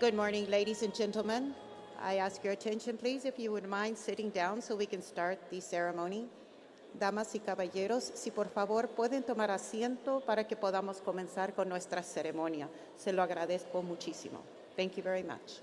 Good morning, ladies and gentlemen. I ask your attention, please, if you would mind sitting down so we can start the ceremony. Damas y caballeros, si por favor pueden tomar asiento para que podamos comenzar con nuestra ceremonia. Se lo agradezco muchísimo. Thank you very much.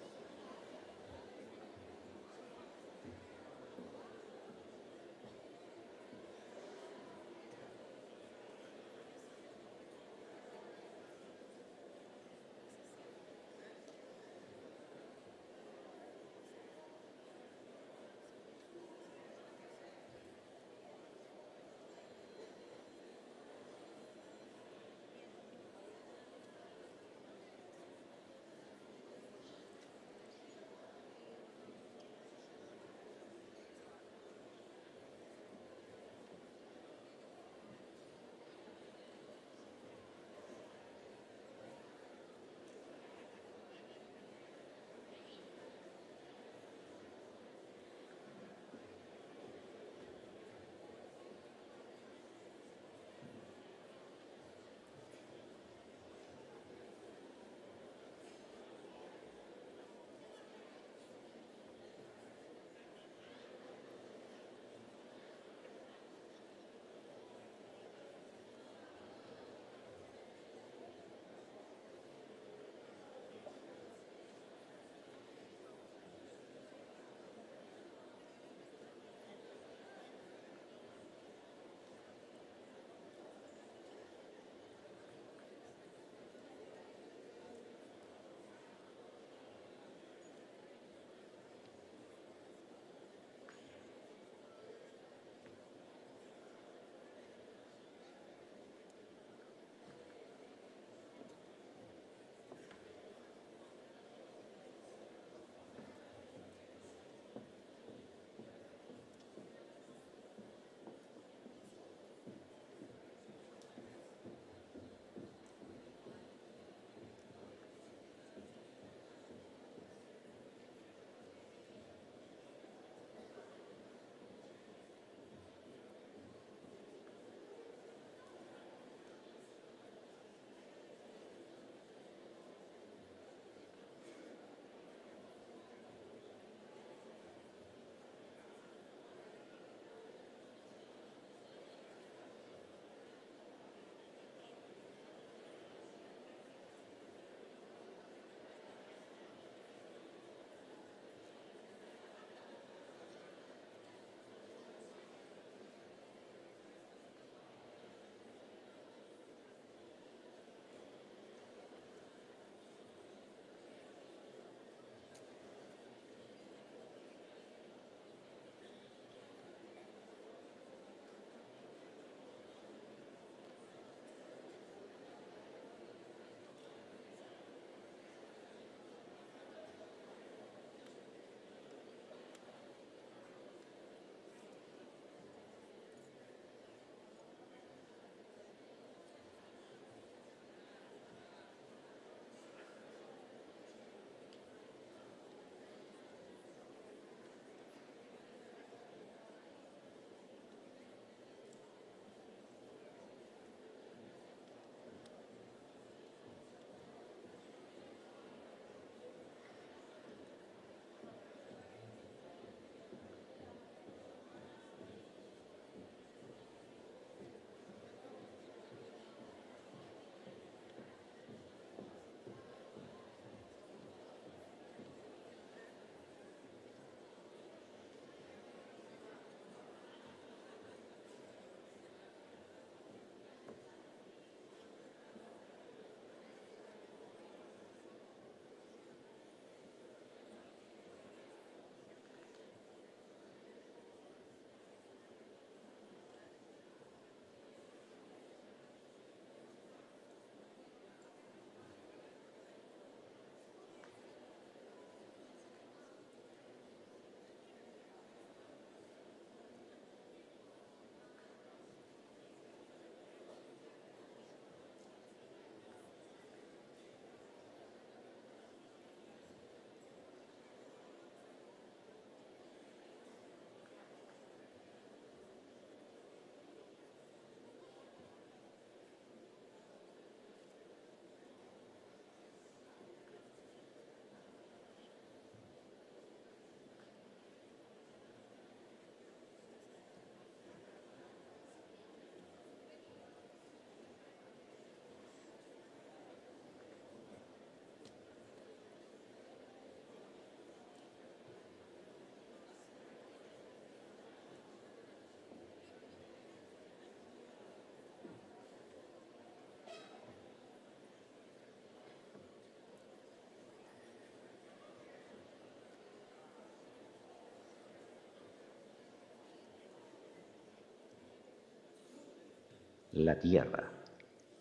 La tierra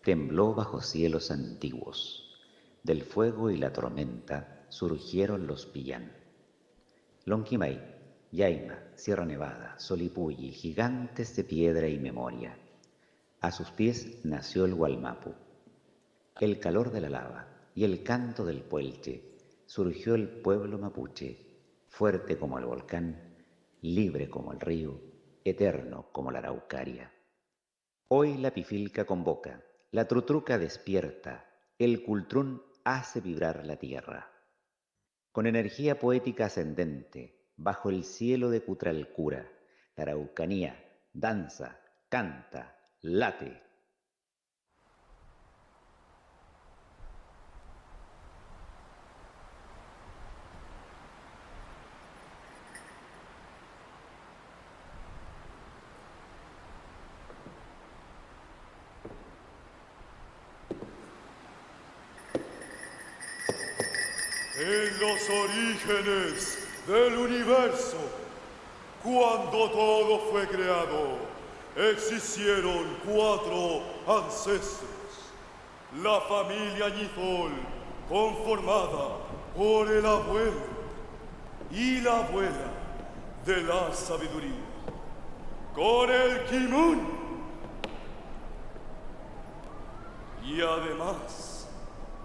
tembló bajo cielos antiguos. Del fuego y la tormenta surgieron los Pillán. Lonquimay, Yaima, Sierra Nevada, Solipulli, gigantes de piedra y memoria. A sus pies nació el Gualmapu. El calor de la lava y el canto del puelche, surgió el pueblo mapuche, fuerte como el volcán, libre como el río, eterno como la araucaria. Hoy la pifilca convoca, la trutruca despierta, el cultrún hace vibrar la tierra. Con energía poética ascendente, bajo el cielo de Kütralkura, la araucanía danza, canta, late. En los orígenes del universo, cuando todo fue creado, existieron 4 ancestros. La familia Añifol, conformada por el abuelo y la abuela de la sabiduría, con el Kimun. Y además,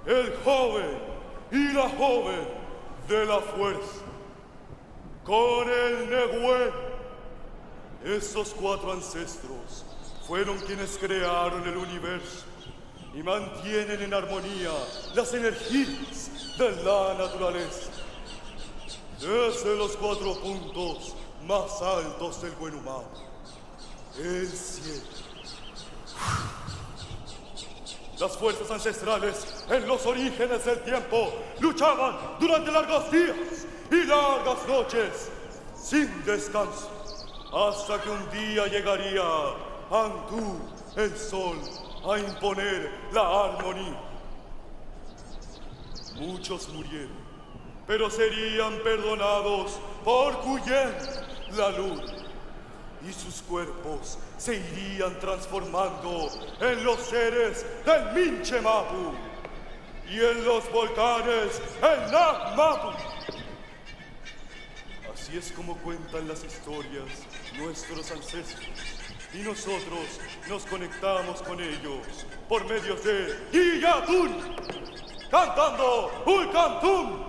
el joven y la joven de la fuerza, con el Nehuen. Estos 4 ancestros fueron quienes crearon el universo y mantienen en armonía las energías de la naturaleza. Desde los 4 puntos más altos del buen humano, el cielo. Las fuerzas ancestrales en los orígenes del tiempo luchaban durante largos días y largas noches sin descanso, hasta que un día llegaría Antú, el sol, a imponer la armonía. Muchos murieron, pero serían perdonados por Cuyen, la luna, y sus cuerpos se irían transformando en los seres del Minche Mapu y en los volcanes el Nag Mapu. Así es como cuentan las historias nuestros ancestros, y nosotros nos conectamos con ellos por medio de Iyatun, cantando Ulcantum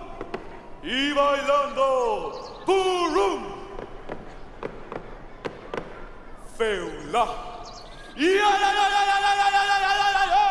y bailando Purum. Feula. ¡Ay, ay, ay, ay, ay, ay, ay, ay, ay, ay, ay!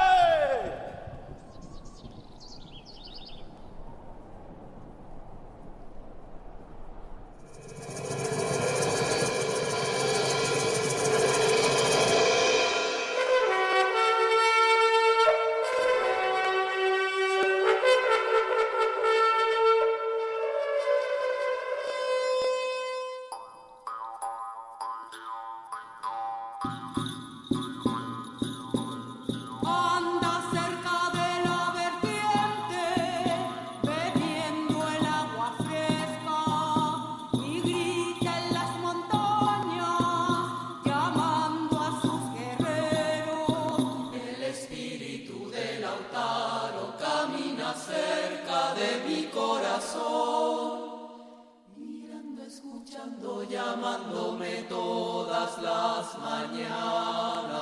Llamándome todas las mañanas.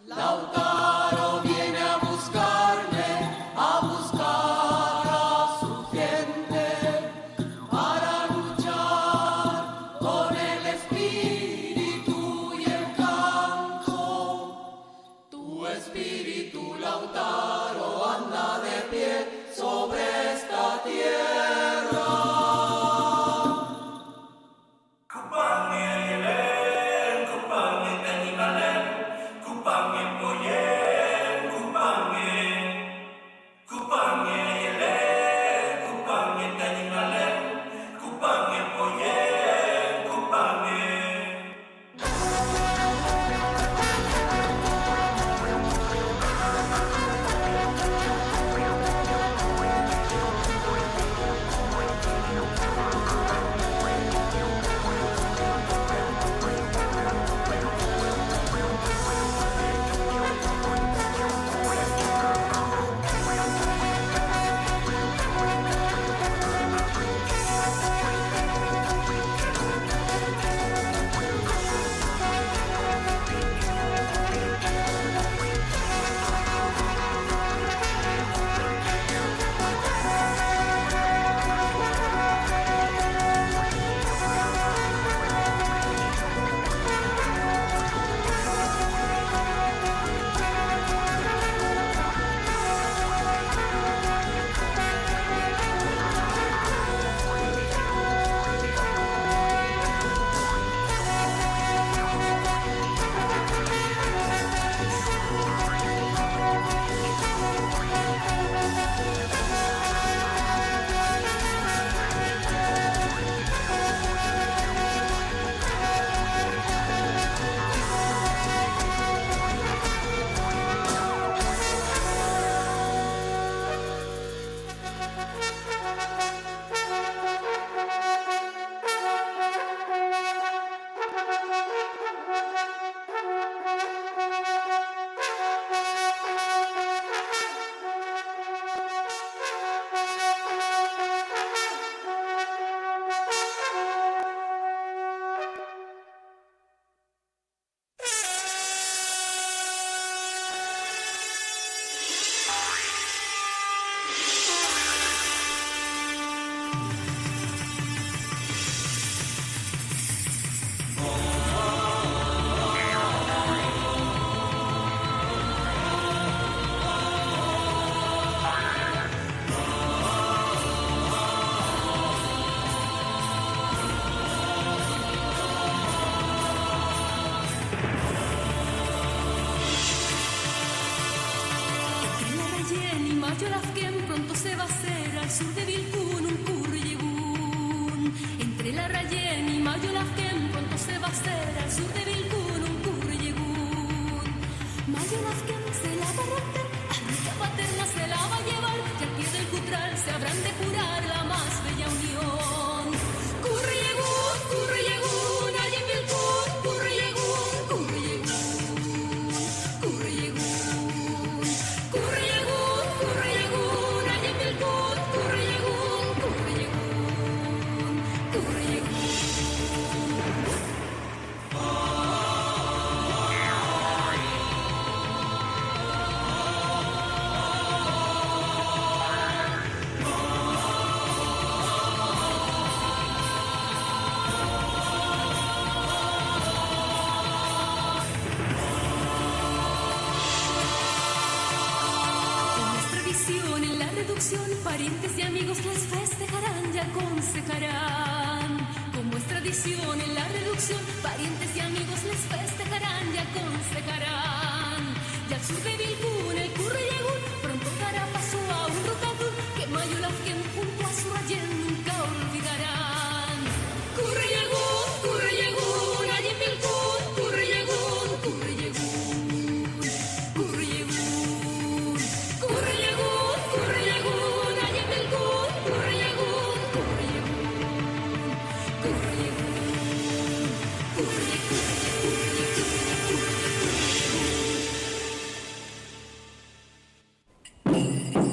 Lautaro viene a buscarme, a buscar a su gente, para luchar con el espíritu y el canto. Tu espíritu, Lautaro, anda de pie sobre esta tierra. Kupang Mayolafken pronto se va a hacer al sur de Vilcún un currillebún. Entre la Rayén y Mayolafken pronto se va a hacer al sur de Vilcún un currillebún. Mayolafken se la va a romper, a rica paterna se la va a llevar, y al pie del Cutral se habrán de jurar la más bella unión. Currillebún, currillebún, allí en Vilcún, currillebún, currillebún, currillebún, currillebún, currillebún, allí en Vilcún, currillebún, currillebún, currillebún. En nuestra visión, en la reducción, parientes y amigos les festejarán y aconsejarán. Como es tradición, en la reducción, parientes y amigos les festejarán y aconsejarán. Y al sur de Vilcún, el currillebún pronto dará paso a un rocador que Mayolafken junto a su Rayén nunca olvidarán. Currillebún, currillebún, allí en Vilcún, currillebún, currillebún, currillebún, currillebún, currillebún, allí en Vilcún, currillebún, currillebún, currillebún, currillebún.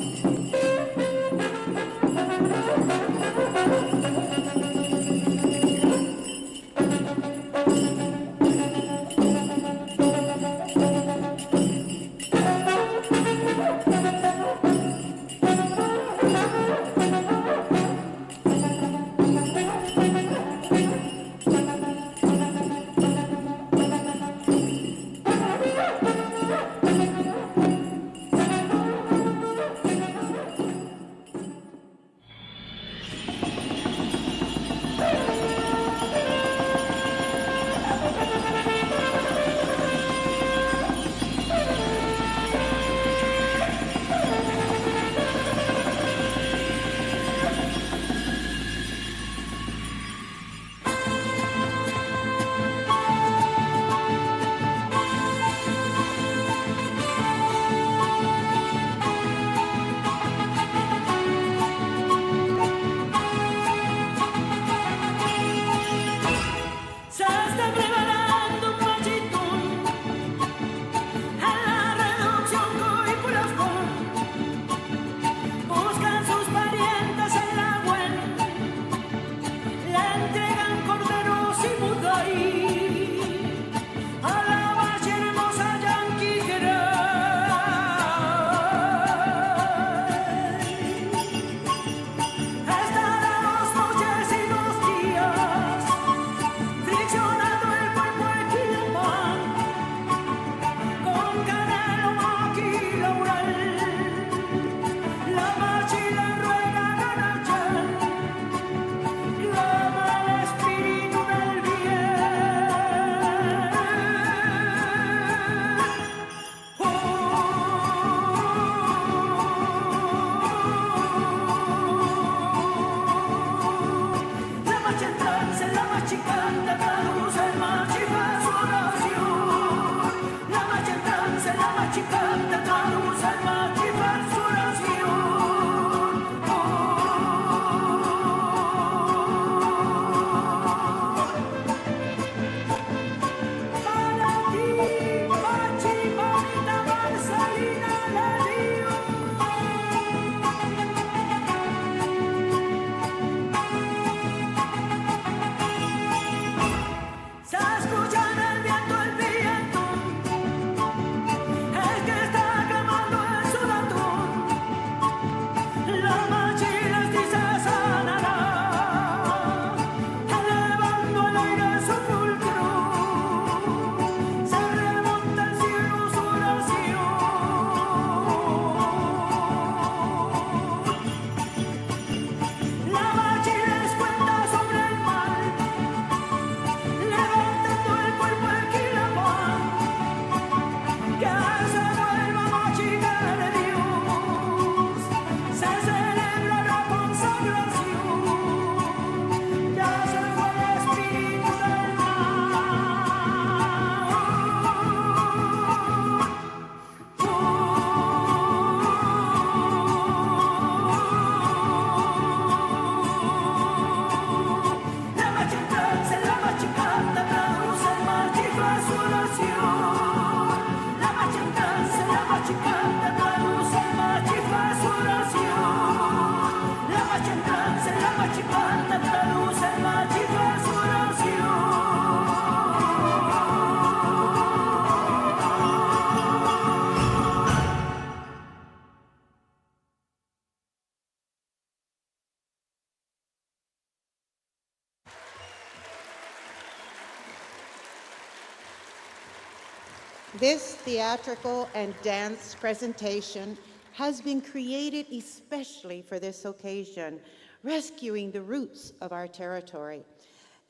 This theatrical and dance presentation has been created especially for this occasion, rescuing the roots of our territory.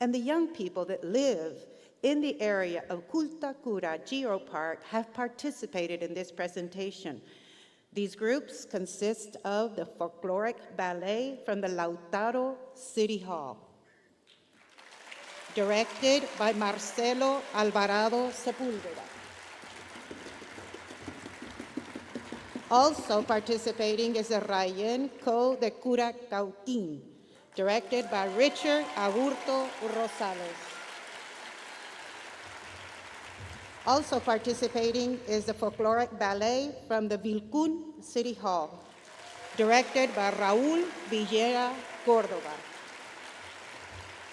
And the young people that live in the area of Kütralkura Geoparque have participated in this presentation. These groups consist of the folkloric ballet from the Lautaro City Hall, directed by Marcelo Alvarado Sepúlveda. Also participating is the Rayen Co de Cura Cautín, directed by Richard Aburto Rosales. Also participating is the folkloric ballet from the Vilcún City Hall, directed by Raúl Villera Córdoba.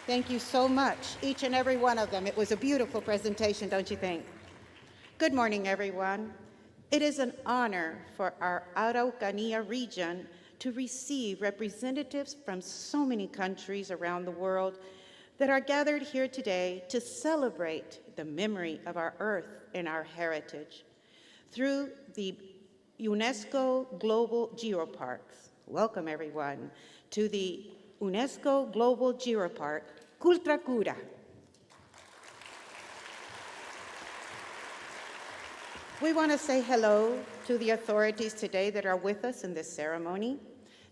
Thank you so much, each and every one of them. It was a beautiful presentation, don't you think? Good morning, everyone. It is an honor for our Araucanía region to receive representatives from so many countries around the world that are gathered here today to celebrate the memory of our earth and our heritage through the UNESCO Global Geoparks. Welcome, everyone, to the UNESCO Global Geoparque Kütralkura. We want to say hello to the authorities today that are with us in this ceremony,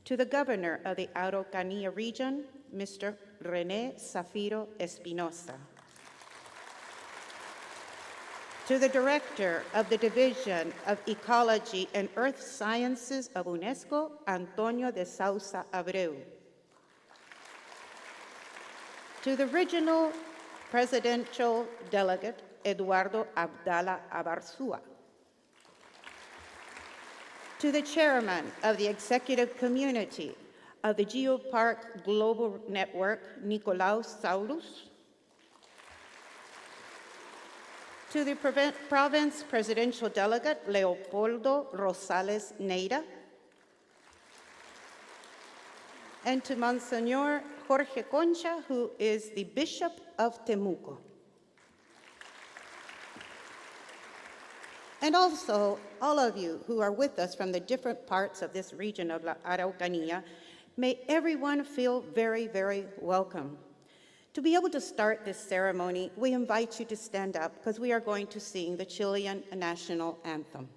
to the governor of the Araucanía region, Mr. René Zafiro Espinosa, to the director of the Division of Ecology and Earth Sciences of UNESCO, Antonio de Sousa Abreu, to the regional presidential delegate, Eduardo Abdala Abarzúa, to the chairman of the executive community of the Geoparque Global Network, Nicolaus Saurus, to the province presidential delegate, Leopoldo Rosales Neira, and to Monsignor Jorge Concha, who is the Bishop of Temuco. And also, all of you who are with us from the different parts of this region of La Araucanía, may everyone feel very, very welcome. To be able to start this ceremony, we invite you to stand up because we are going to sing the Chilean national anthem.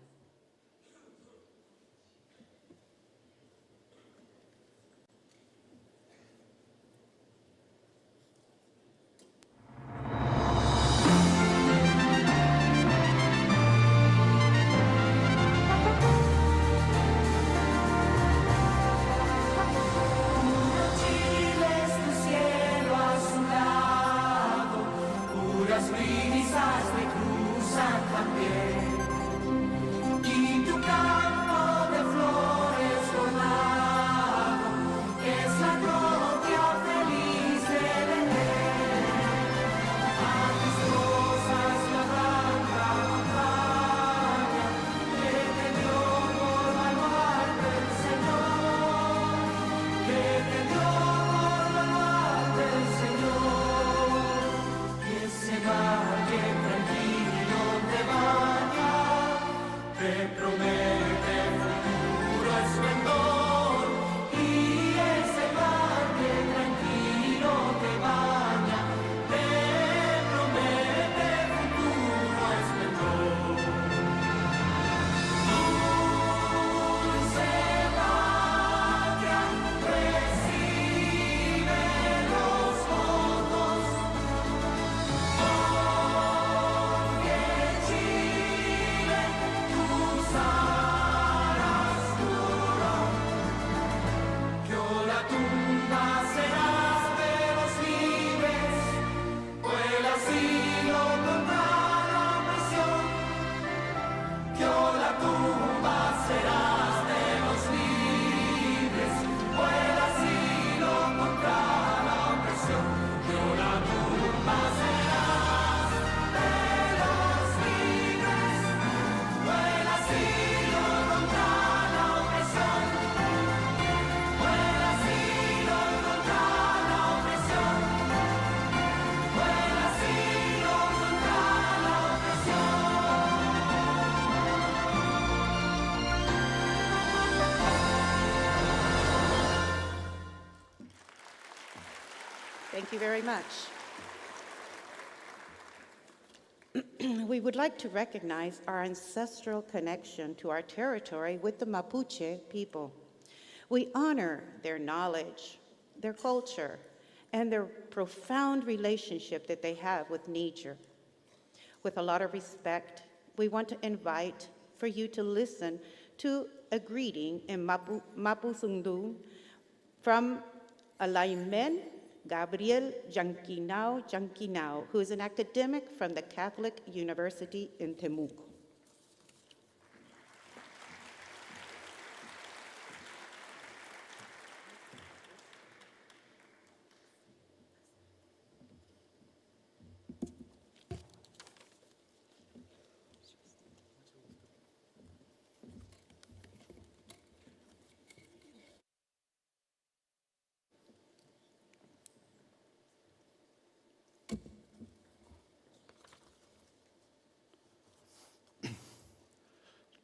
Thank you very much. We would like to recognize our ancestral connection to our territory with the Mapuche people. We honor their knowledge, their culture, and their profound relationship that they have with nature. With a lot of respect, we want to invite for you to listen to a greeting in Mapuzungún from Alaimen Gabriel Janquinao, who is an academic from the Catholic University in Temuco.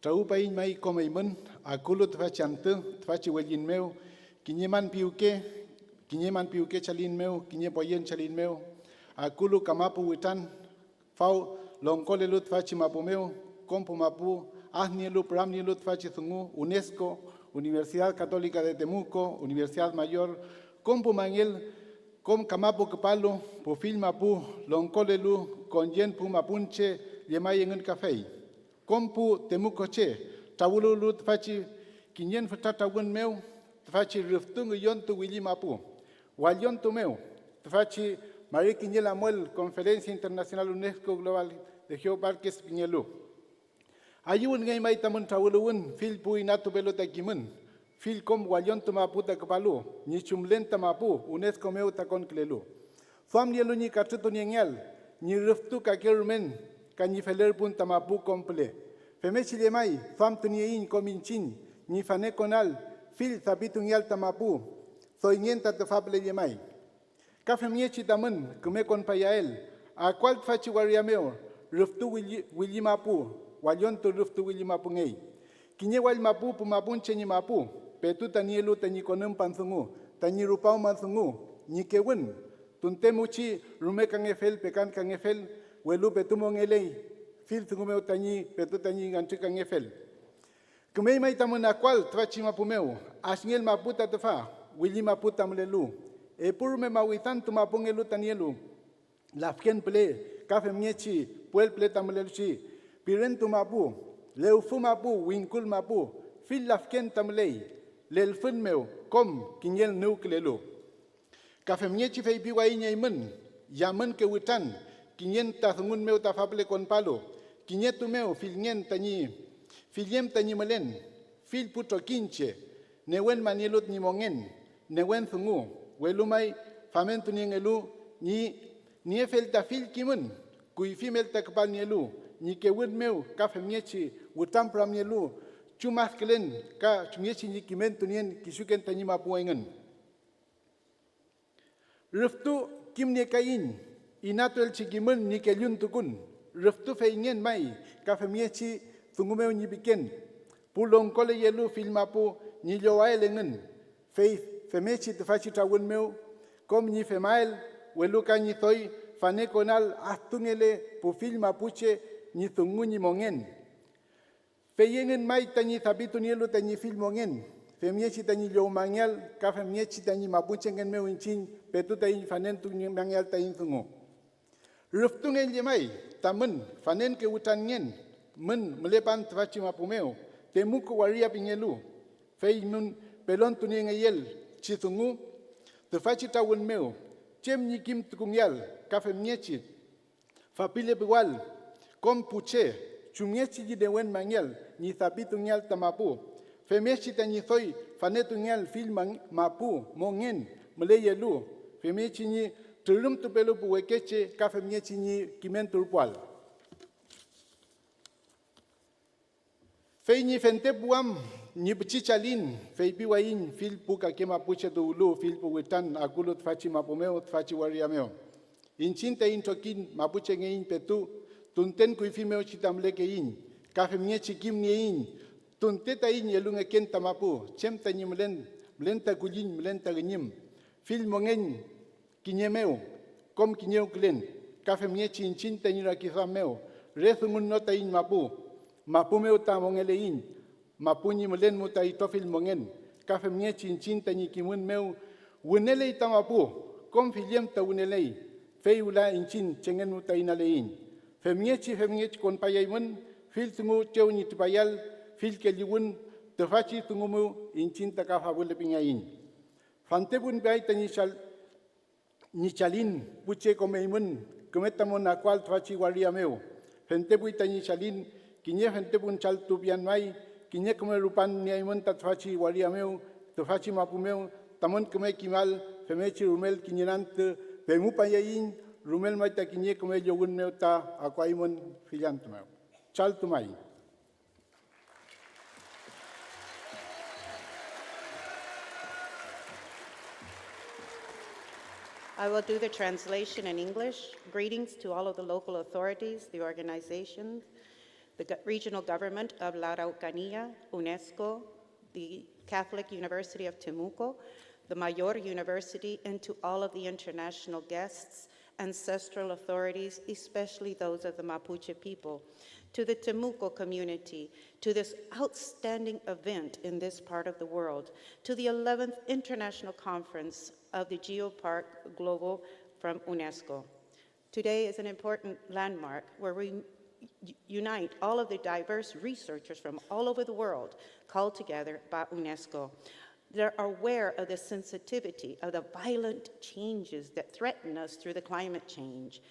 Trau pain mai komaimen akulu tfachantu tfachi welin meu kinyeman piuke chalin meu kinye poyen chalin meu akulu kamapu witan fau longkole lut fachi mapu meu kompu mapu ahnielu pramnielu tfachi thungu UNESCO Universidad Católica de Temuco Universidad Mayor kompu mangel kom kamapu kepalo pufil mapu longkole lu konjen pu mapunche yemai engen kafei kompu Temuco che tawulu lu tfachi kinyen fatata wen meu tfachi riftung yon tu wili mapu walyon tu meu tfachi mari kinyela muel Conferencia Internacional UNESCO Global de Geoparques pinyelu ayun ngai mai tamun tawulu wen fil pu inatu pelota kimen fil kom walyon tu mapu ta kapalu ni chumlen ta mapu UNESCO meu ta kon klelu fam yelu ni katutu nyengel ni riftu ka kermen kanyi feler pun tamapu komple. Femechi lemai, fam tuniein kominchin, ni fane konal, fil sabitung yal tamapu, soinienta te fable lemai. Ka femiechi tamen, kume kon payael, a kwal fachi wariameo, ruftu willi mapu, walionto ruftu willi mapu ngei. Kinye wal mapu pumapunche ni mapu, petu tanielu tani konem pansungu, tani rupau mansungu, ni kewen, tuntemuchi rume kangefel, pekan kangefel, welu petumo ngelei fil tungumeu tani petu tani ngantika ngefel kumei mai tamun akwal twachi mapumeu asngel maputa tefa wili maputa mlelu e purme mawitan tu mapungelu tanielu lafken ple kafe miechi puel ple tamlelu chi pirentu mapu leufu mapu winkul mapu fil lafken tamlei lelfun meu kom kinyel nuklelu kafe miechi feipi wainya imen yamen ke witan kinyen ta thungun meu ta fable kon palo kinyetu meu filnyen tani filiem tani malen fil puto kinche newen manielut ni mongen newen thungu welumai famentu ni ngelu ni efel ta fil kimun kui fimel ta kapal nielu ni kewun meu ka femiechi wutam pram nielu chumas klen ka chumiechi ni kimentu nien kisuken tani mapuengen ruftu kimne kain inato el chikimun ni kelyun tukun ruftu feingen mai ka femiechi thungumeu ni biken pulong kole yelu filmapu ni loaelengen faith femechi tfachi tawun meu kom ni femael welu ka ni thoi fane konal astungele pu filmapuche ni thungu ni mongen feyengen mai tani thabitu ni lu tani filmongen femiechi tani lo mangyal ka femiechi tani mapuche ngen meu inchin petu tai fanen tu ni mangyal tai thungu ruftung en mai tamen fanen ke utan ngen men melepan twachi mapumeo temuku waria pingelu fei mun pelon tunie ngayel chitungu tfachi tawun meu chem ni kim tukungyal kafe miechi fapile bewal kom puche chumiechi di dewen mangel ni thabitungyal tamapu femechi tani thoi fanetungyal filmang mapu mongen meleyelu femechi ni tulum tu pelu puwekeche kafe miechi ni kimentul pual. Fei ni fente puam ni bchichalin fei piwain fil puka kema puche tu ulu fil puwetan akulu tfachi mapumeo tfachi wariameo. Inchinte intokin mapuche ngein petu tunten kuifimeo chitamleke in kafe miechi kim niein tunteta in yelunga kenta mapu chemta ni mlenta kulin mlenta genyim fil mongen Kinye meu, kom kinye uklen, kafe mie chin tenira kiza meu, rezungun nota in mapu, mapu meu ta mongele in, mapu ni mulen muta itofil mongen, kafe mie chin teni kimun meu, wunele ita mapu, kom filiem ta wunelei, feula in chin chengen muta inalein, femiechi kon payaimun, fil tungu cheu ni tupayal, fil keliwun, tefachi tungumu in chin ta kafa bule pingain. Fantebun bai tani shal Nichalin, puche comeimun, cometamon a cual trachi guaria meu. Fentebu tani chalin, quiñe fentebun chal tubian mai, quiñe come rupan niaimun tatfachi guaria meu, tofachi mapumeu, tamon come kimal, femechi rumel quiñenante, pemupayain, rumel maita quiñe come yogun meuta, aquaimon filantumeu. Chal tumai. I will do the translation in English. Greetings to all of the local authorities, the organizations, the regional government of La Araucanía, UNESCO, the Catholic University of Temuco, the Mayor University, and to all of the international guests, ancestral authorities, especially those of the Mapuche people, to the Temuco community, to this outstanding event in this part of the world, to the 11th International Conference of the Geoparque Global from UNESCO. Today is an important landmark where we unite all of the diverse researchers from all over the world called together by UNESCO. They're aware of the sensitivity of the violent changes that threaten us through the climate change,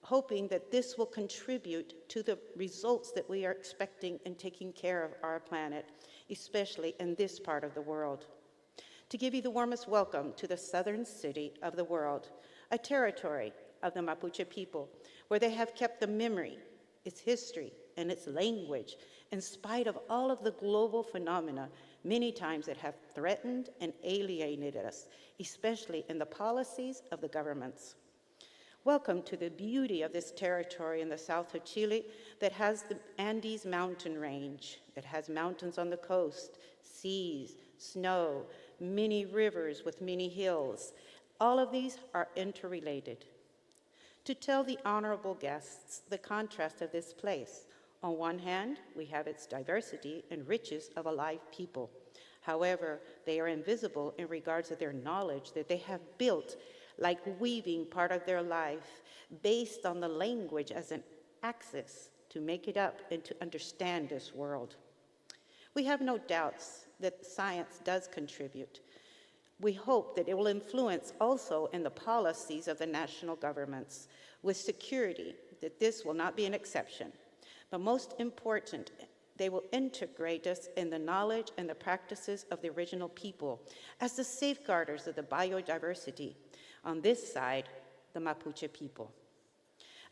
hoping that this will contribute to the results that we are expecting in taking care of our planet, especially in this part of the world. To give you the warmest welcome to the southern city of the world, a territory of the Mapuche people, where they have kept the memory, its history, and its language, in spite of all of the global phenomena, many times that have threatened and alienated us, especially in the policies of the governments. Welcome to the beauty of this territory in the south of Chile that has the Andes mountain range, that has mountains on the coast, seas, snow, many rivers with many hills. All of these are interrelated. To tell the honorable guests the contrast of this place, on one hand, we have its diversity and riches of a live people. However, they are invisible in regards to their knowledge that they have built, like weaving part of their life, based on the language as an axis to make it up and to understand this world. We have no doubts that science does contribute. We hope that it will influence also in the policies of the national governments with security that this will not be an exception. But most important, they will integrate us in the knowledge and the practices of the original people as the safeguarders of the biodiversity. On this side, the Mapuche people.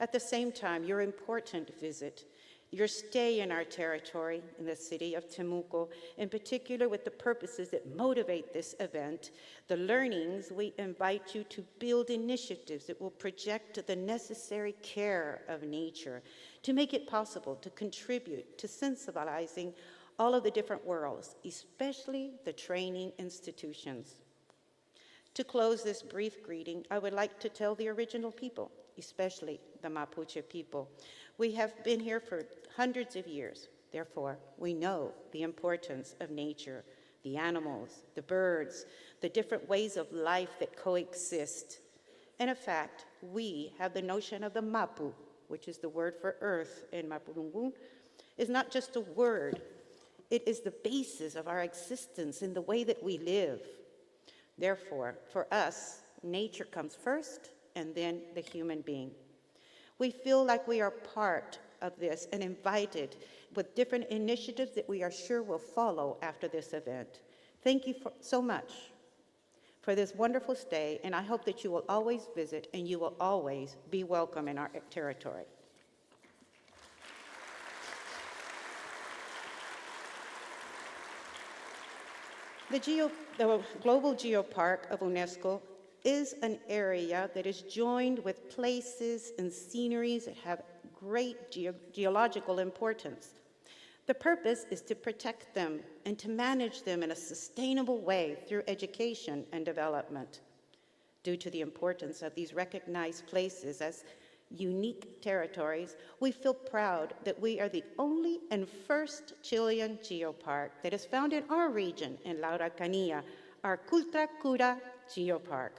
At the same time, your important visit, your stay in our territory in the city of Temuco, in particular with the purposes that motivate this event, the learnings, we invite you to build initiatives that will project the necessary care of nature to make it possible to contribute to sensibilizing all of the different worlds, especially the training institutions. To close this brief greeting, I would like to tell the original people, especially the Mapuche people. We have been here for hundreds of years. Therefore, we know the importance of nature, the animals, the birds, the different ways of life that coexist. And in fact, we have the notion of the Mapu, which is the word for earth in Mapudungun, is not just a word. It is the basis of our existence in the way that we live. Therefore, for us, nature comes first and then the human being. We feel like we are part of this and invited with different initiatives that we are sure will follow after this event. Thank you so much for this wonderful stay, and I hope that you will always visit and you will always be welcome in our territory. The Global Geopark of UNESCO is an area that is joined with places and sceneries that have great geological importance. The purpose is to protect them and to manage them in a sustainable way through education and development. due to the importance of these recognized places as unique territories, we feel proud that we are the only and first Chilean geopark that is found in our region in La Araucanía, our Kütralkura Geopark.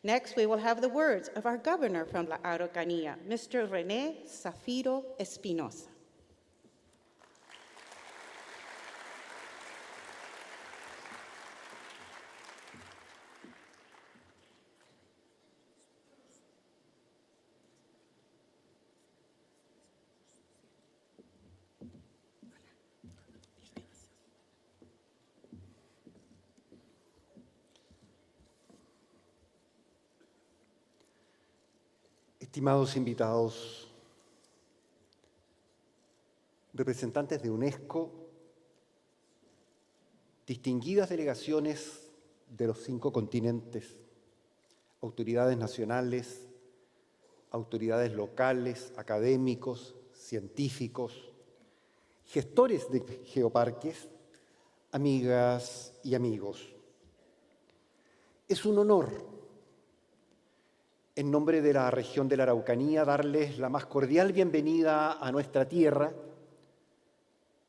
Next, we will have the words of our governor from La Araucanía, Mr. René Zafiro Espinosa. Estimados invitados, representantes de UNESCO, distinguidas delegaciones de los 5 continentes, autoridades nacionales, autoridades locales, académicos, científicos, gestores de geoparques, amigas y amigos. Es un honor, en nombre de la región de la Araucanía, darles la más cordial bienvenida a nuestra tierra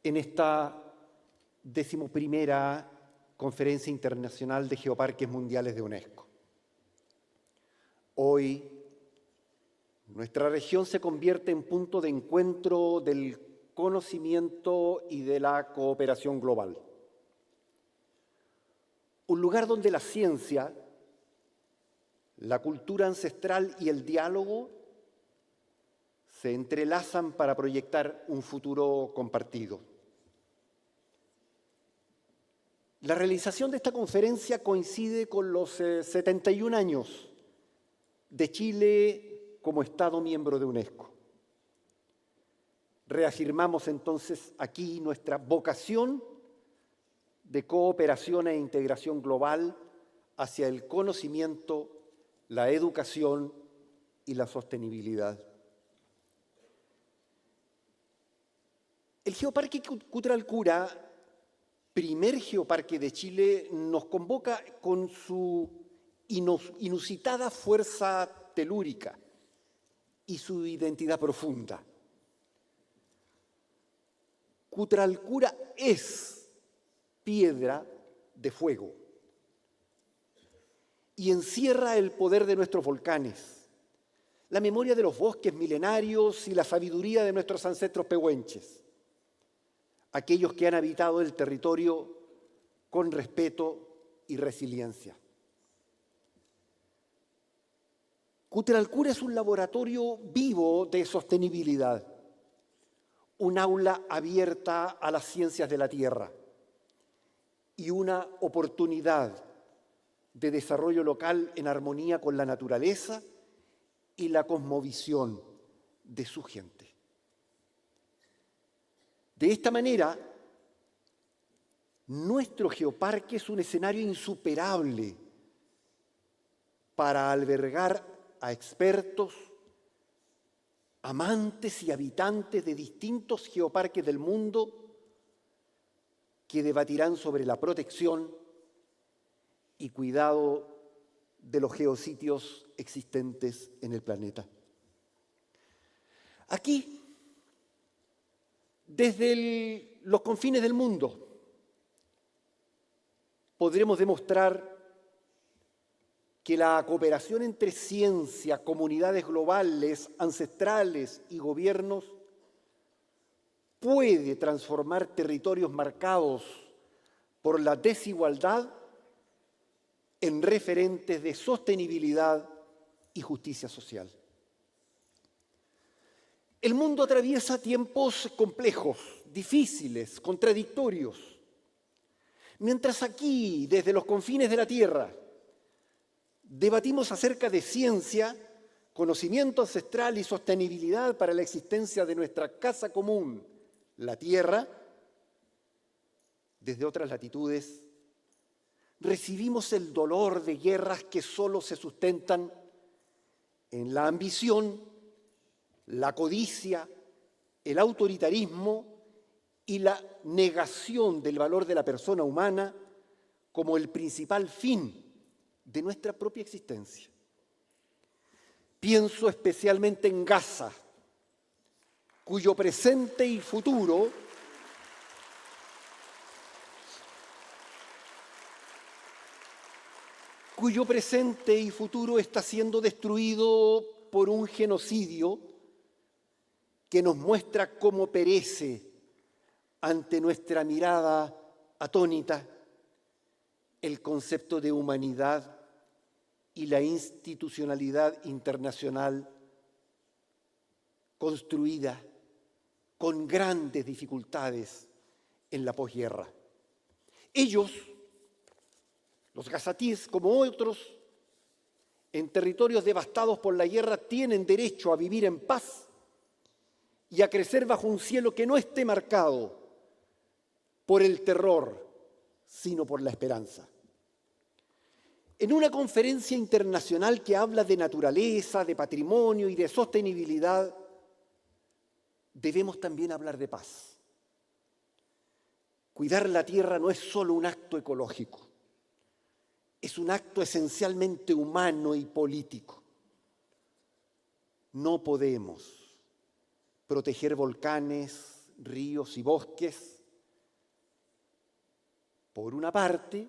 en esta 11ª Conferencia Internacional de Geoparques Mundiales de UNESCO. Hoy, nuestra región se convierte en punto de encuentro del conocimiento y de la cooperación global. Un lugar donde la ciencia, la cultura ancestral y el diálogo se entrelazan para proyectar un futuro compartido. La realización de esta conferencia coincide con los 71 años de Chile como Estado miembro de UNESCO. Reafirmamos entonces aquí nuestra vocación de cooperación e integración global hacia el conocimiento, la educación y la sostenibilidad. El Geoparque Kütralkura, primer geoparque de Chile, nos convoca con su inusitada fuerza telúrica y su identidad profunda. Kütralkura es piedra de fuego y encierra el poder de nuestros volcanes, la memoria de los bosques milenarios y la sabiduría de nuestros ancestros pehuenches, aquellos que han habitado el territorio con respeto y resiliencia. Kütralkura es un laboratorio vivo de sostenibilidad, un aula abierta a las ciencias de la tierra y una oportunidad de desarrollo local en armonía con la naturaleza y la cosmovisión de su gente. De esta manera, nuestro geoparque es un escenario insuperable para albergar a expertos, amantes y habitantes de distintos geoparques del mundo que debatirán sobre la protección y cuidado de los geositios existentes en el planeta. Aquí, desde los confines del mundo, podremos demostrar que la cooperación entre ciencia, comunidades globales, ancestrales y gobiernos puede transformar territorios marcados por la desigualdad en referentes de sostenibilidad y justicia social. El mundo atraviesa tiempos complejos, difíciles, contradictorios. Mientras aquí, desde los confines de la Tierra, debatimos acerca de ciencia, conocimiento ancestral y sostenibilidad para la existencia de nuestra casa común, la Tierra, desde otras latitudes, recibimos el dolor de guerras que solo se sustentan en la ambición, la codicia, el autoritarismo y la negación del valor de la persona humana como el principal fin de nuestra propia existencia. Pienso especialmente en Gaza, cuyo presente y futuro está siendo destruido por un genocidio que nos muestra cómo perece ante nuestra mirada atónita el concepto de humanidad y la institucionalidad internacional construida con grandes dificultades en la posguerra. Ellos, los gazatíes como otros, en territorios devastados por la guerra, tienen derecho a vivir en paz y a crecer bajo un cielo que no esté marcado por el terror, sino por la esperanza. En una conferencia internacional que habla de naturaleza, de patrimonio y de sostenibilidad, debemos también hablar de paz. Cuidar la tierra no es solo un acto ecológico, es un acto esencialmente humano y político. No podemos proteger volcanes, ríos y bosques por una parte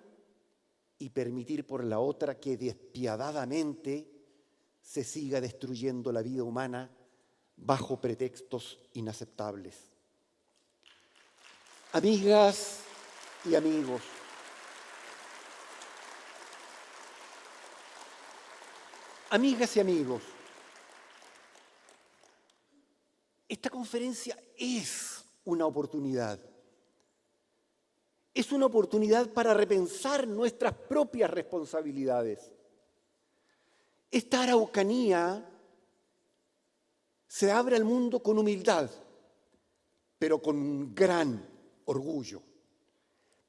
y permitir por la otra que despiadadamente se siga destruyendo la vida humana bajo pretextos inaceptables. Amigas y amigos, esta conferencia es una oportunidad. Es una oportunidad para repensar nuestras propias responsabilidades. Esta Araucanía se abre al mundo con humildad, pero con un gran orgullo,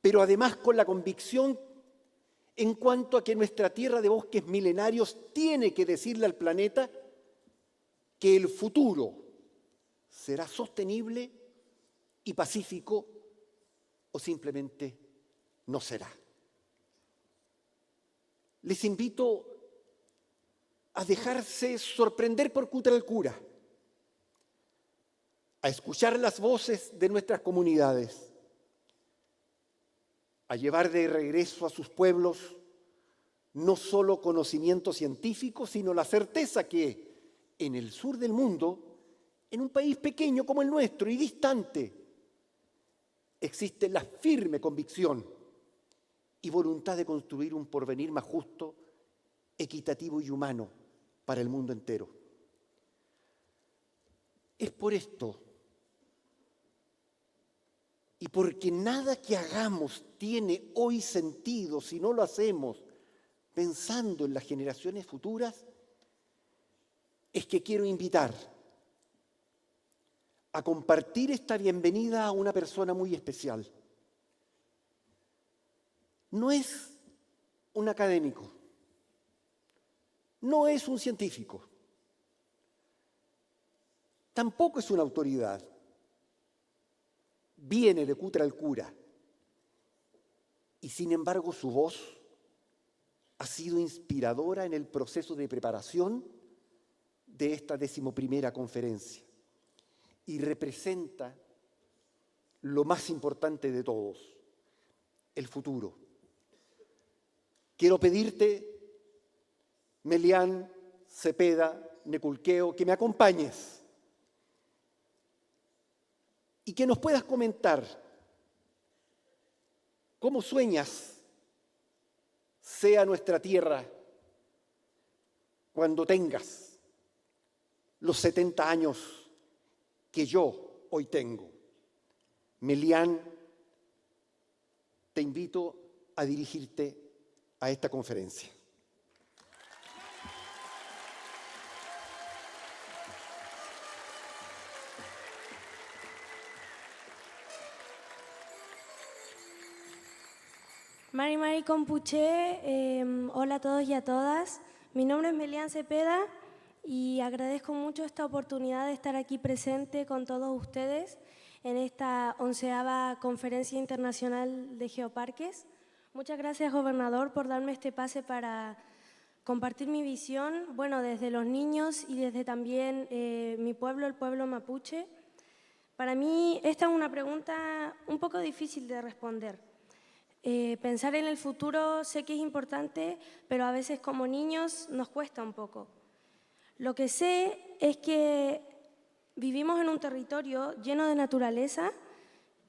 pero además con la convicción en cuanto a que nuestra tierra de bosques milenarios tiene que decirle al planeta que el futuro será sostenible y pacífico o simplemente no será. Les invito a dejarse sorprender por Kütralkura, a escuchar las voces de nuestras comunidades, a llevar de regreso a sus pueblos no solo conocimiento científico, sino la certeza que en el sur del mundo, en un país pequeño como el nuestro y distante, existe la firme convicción y voluntad de construir un porvenir más justo, equitativo y humano para el mundo entero. Es por esto, y porque nada que hagamos tiene hoy sentido si no lo hacemos pensando en las generaciones futuras, es que quiero invitar a compartir esta bienvenida a una persona muy especial. No es un académico, no es un científico, tampoco es una autoridad. Viene de Kütralkura y sin embargo su voz ha sido inspiradora en el proceso de preparación de esta 11ª conferencia y representa lo más importante de todos, el futuro. Quiero pedirte, Melián, Cepeda, Neculqueo, que me acompañes y que nos puedas comentar cómo sueñas sea nuestra tierra cuando tengas los 70 años que yo hoy tengo. Melián, te invito a dirigirte a esta conferencia. Mari Mari Compuché, hola a todos y a todas. Mi nombre es Melián Cepeda y agradezco mucho esta oportunidad de estar aquí presente con todos ustedes en esta 11ª Conferencia Internacional de Geoparques. Muchas gracias, gobernador, por darme este pase para compartir mi visión, bueno, desde los niños y desde también mi pueblo, el pueblo mapuche. Para mí esta es una pregunta un poco difícil de responder. Pensar en el futuro sé que es importante, pero a veces como niños nos cuesta un poco. Lo que sé es que vivimos en un territorio lleno de naturaleza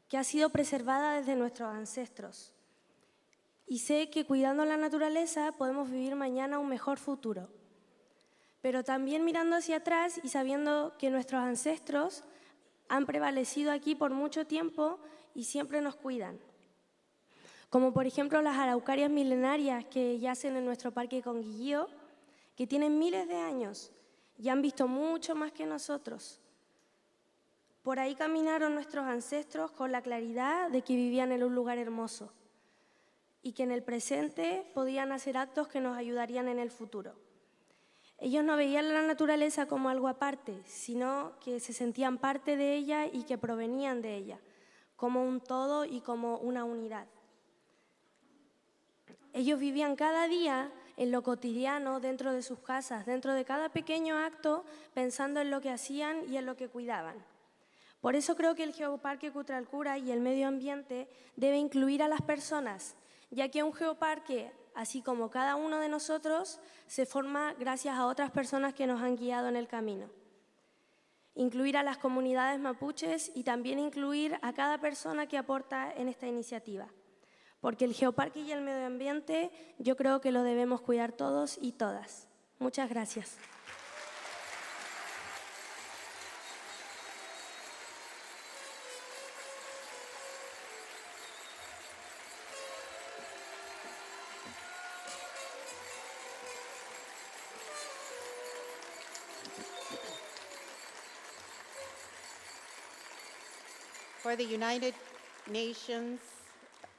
que ha sido preservada desde nuestros ancestros. Y sé que cuidando la naturaleza podemos vivir mañana un mejor futuro. Pero también mirando hacia atrás y sabiendo que nuestros ancestros han prevalecido aquí por mucho tiempo y siempre nos cuidan. Como por ejemplo las araucarias milenarias que yacen en nuestro parque Conguillío, que tienen miles de años y han visto mucho más que nosotros. Por ahí caminaron nuestros ancestros con la claridad de que vivían en un lugar hermoso y que en el presente podían hacer actos que nos ayudarían en el futuro. Ellos no veían la naturaleza como algo aparte, sino que se sentían parte de ella y que provenían de ella, como un todo y como una unidad. Ellos vivían cada día en lo cotidiano, dentro de sus casas, dentro de cada pequeño acto, pensando en lo que hacían y en lo que cuidaban. Por eso creo que el Geoparque Kütralkura y el medio ambiente debe incluir a las personas, ya que un geoparque, así como cada uno de nosotros, se forma gracias a otras personas que nos han guiado en el camino. Incluir a las comunidades mapuches y también incluir a cada persona que aporta en esta iniciativa. Porque el geoparque y el medio ambiente yo creo que lo debemos cuidar todos y todas. Muchas gracias. For the United Nations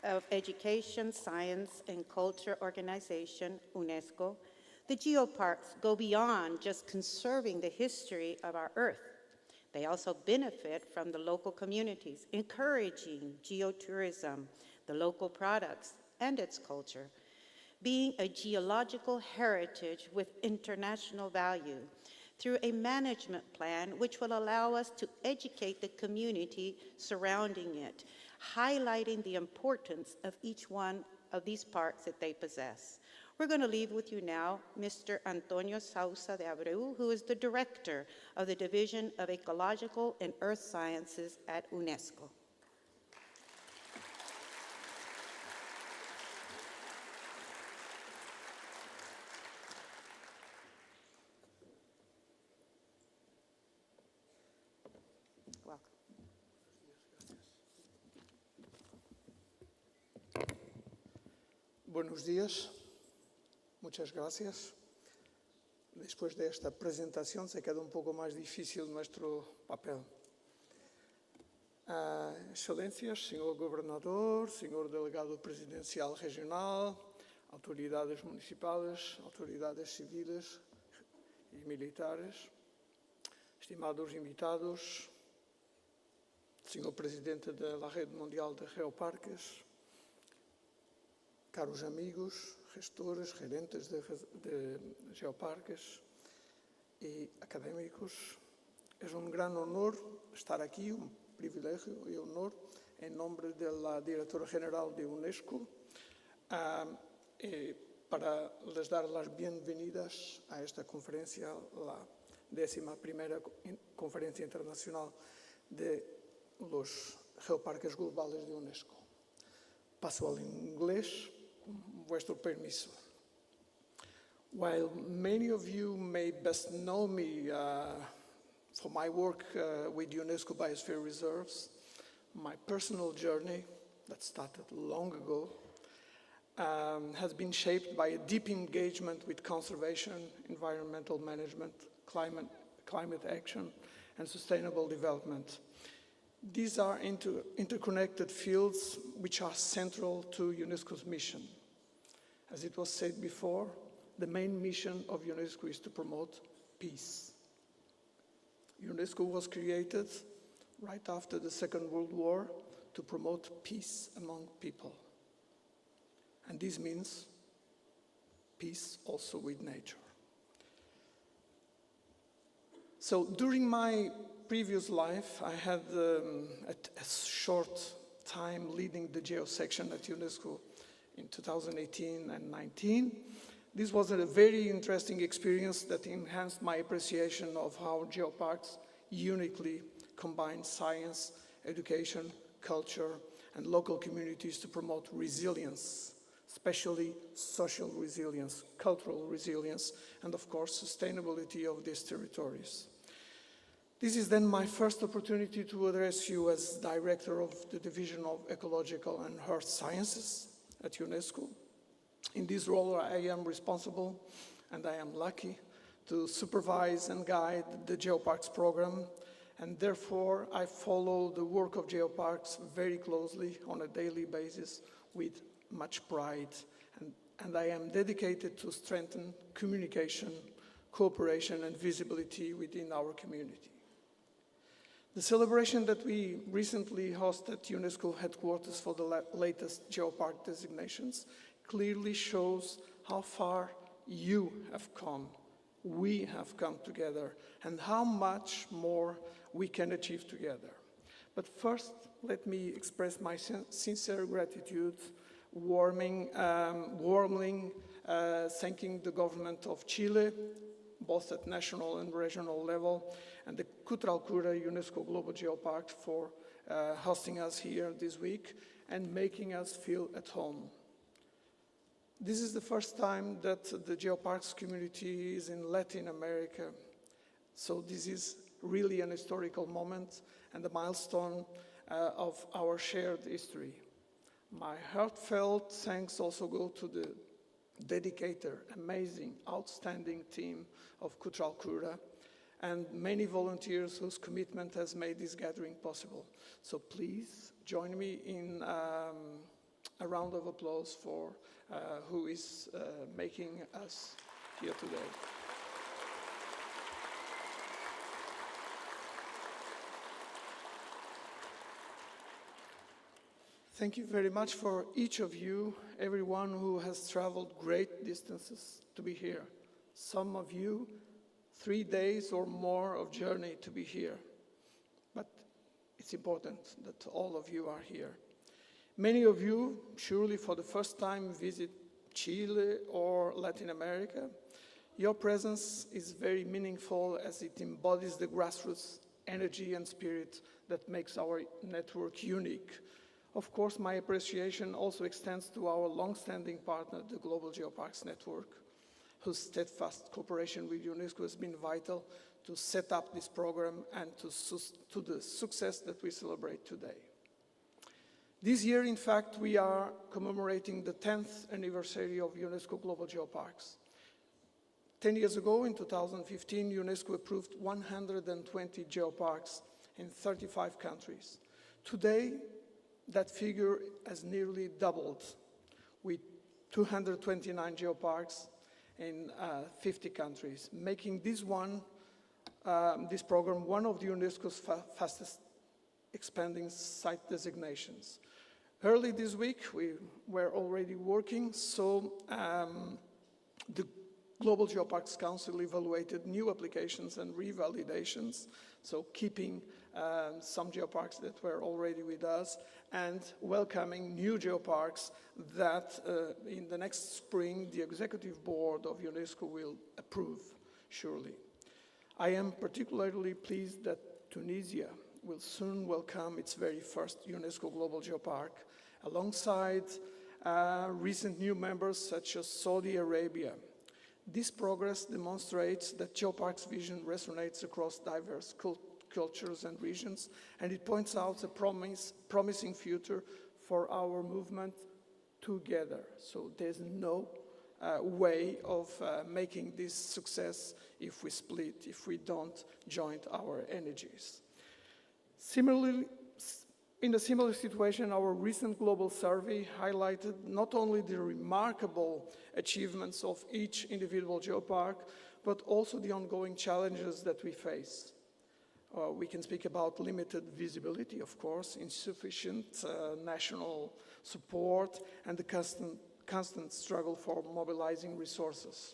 of Education, Science, and Culture Organization, UNESCO, the geoparks go beyond just conserving the history of our Earth. They also benefit from the local communities, encouraging geotourism, the local products, and its culture, being a geological heritage with international value, through a management plan which will allow us to educate the community surrounding it, highlighting the importance of each one of these parks that they possess. We're going to leave with you now Mr. Antonio Sousa de Abreu, who is the director of the Division of Ecological and Earth Sciences at UNESCO. Buenos días, muchas gracias. Después de esta presentación se queda un poco más difícil nuestro papel. Excelencies, señor gobernador, señor delegado presidencial regional, autoridades municipales, autoridades civiles y militares, estimados invitados, señor presidente de la Red Mundial de Geoparques, caros amigos, gestores, gerentes de geoparques y académicos, es un gran honor estar aquí, un privilegio y honor en nombre de la directora general de UNESCO para les dar las bienvenidas a esta conferencia, la 11ª Conferencia Internacional de los Geoparques Globales de UNESCO. Paso al inglés. Vuestro permiso. While many of you may best know me for my work with UNESCO Biosphere Reserves, my personal journey that started long ago has been shaped by a deep engagement with conservation, environmental management, climate action, and sustainable development. These are interconnected fields which are central to UNESCO's mission. As it was said before, the main mission of UNESCO is to promote peace. UNESCO was created right after the Second World War to promote peace among people. And this means peace also with nature. So during my previous life, I had a short time leading the Geo section at UNESCO in 2018 and 19. This was a very interesting experience that enhanced my appreciation of how geoparks uniquely combine science, education, culture, and local communities to promote resilience, especially social resilience, cultural resilience, and of course, sustainability of these territories. This is then my first opportunity to address you as Director of the Division of Ecological and Earth Sciences at UNESCO. In this role, I am responsible, and I am lucky, to supervise and guide the Geoparks program, and therefore I follow the work of Geoparks very closely on a daily basis with much pride, and I am dedicated to strengthen communication, cooperation, and visibility within our community. The celebration that we recently hosted at UNESCO headquarters for the latest Geopark designations clearly shows how far you have come, we have come together, and how much more we can achieve together. But first, let me express my sincere gratitude, warmly thanking the government of Chile, both at national and regional level, and the Kütralkura UNESCO Global Geopark for hosting us here this week and making us feel at home. This is the first time that the Geoparks community is in Latin America, so this is really an historical moment and a milestone of our shared history. My heartfelt thanks also go to the dedicated, amazing, outstanding team of Kütralkura and many volunteers whose commitment has made this gathering possible. So please join me in a round of applause for who is making us here today. Thank you very much for each of you, everyone who has traveled great distances to be here. Some of you, 3 days or more of journey to be here. But it's important that all of you are here. Many of you, surely for the first time, visit Chile or Latin America. Your presence is very meaningful as it embodies the grassroots energy and spirit that makes our network unique. Of course, my appreciation also extends to our long-standing partner, the Global Geoparks Network, whose steadfast cooperation with UNESCO has been vital to set up this program and to the success that we celebrate today. This year, in fact, we are commemorating the 10th anniversary of UNESCO Global Geoparks. 10 years ago, in 2015, UNESCO approved 120 geoparks in 35 countries. Today, that figure has nearly doubled, with 229 geoparks in 50 countries, making this program one of the UNESCO's fastest expanding site designations. Early this week, we were already working, so the Global Geoparks Council evaluated new applications and revalidations, so keeping some geoparks that were already with us and welcoming new geoparks that in the next spring the Executive Board of UNESCO will approve, surely. I am particularly pleased that Tunisia will soon welcome its very first UNESCO Global Geopark, alongside recent new members such as Saudi Arabia. This progress demonstrates that Geopark's vision resonates across diverse cultures and regions, and it points out a promising future for our movement together. So there's no way of making this success if we split, if we don't join our energies. Similarly, in a similar situation, our recent global survey highlighted not only the remarkable achievements of each individual geopark, but also the ongoing challenges that we face. We can speak about limited visibility, of course, insufficient national support, and the constant struggle for mobilizing resources.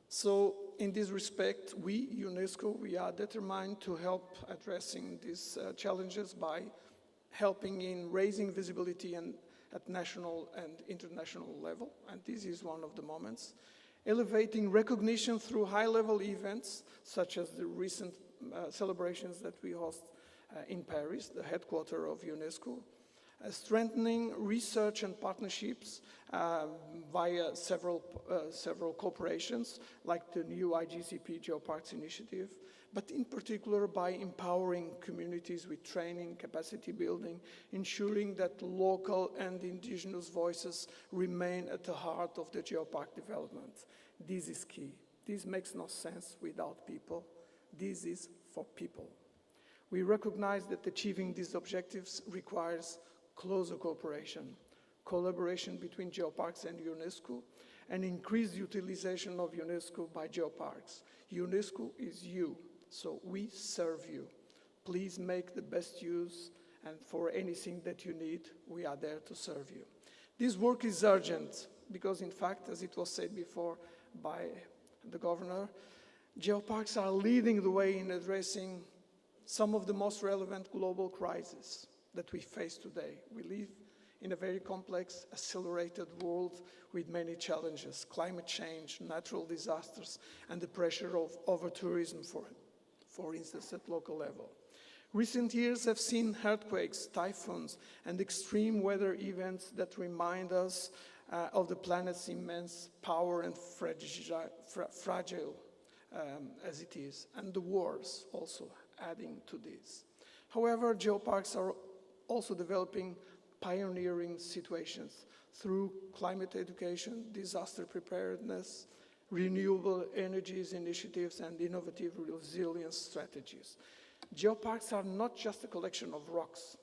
So in this respect, we, UNESCO, we are determined to help addressing these challenges by helping in raising visibility at national and international level, and this is one of the moments. Elevating recognition through high-level events, such as the recent celebrations that we host in Paris, the headquarters of UNESCO. Strengthening research and partnerships via several corporations, like the new IGCP Geoparks initiative, but in particular by empowering communities with training, capacity building, ensuring that local and indigenous voices remain at the heart of the Geopark development. This is key. This makes no sense without people. This is for people. We recognize that achieving these objectives requires closer cooperation, collaboration between Geoparks and UNESCO, and increased utilization of UNESCO by Geoparks. UNESCO is you, so we serve you. Please make the best use, and for anything that you need, we are there to serve you. This work is urgent because, in fact, as it was said before by the governor, Geoparks are leading the way in addressing some of the most relevant global crises that we face today. We live in a very complex, accelerated world with many challenges: climate change, natural disasters, and the pressure of over-tourism, for instance, at local level. Recent years have seen earthquakes, typhoons, and extreme weather events that remind us of the planet's immense power and fragile as it is, and the wars also adding to this. However, Geoparks are also developing pioneering situations through climate education, disaster preparedness, renewable energies initiatives, and innovative resilience strategies. Geoparks are not just a collection of rocks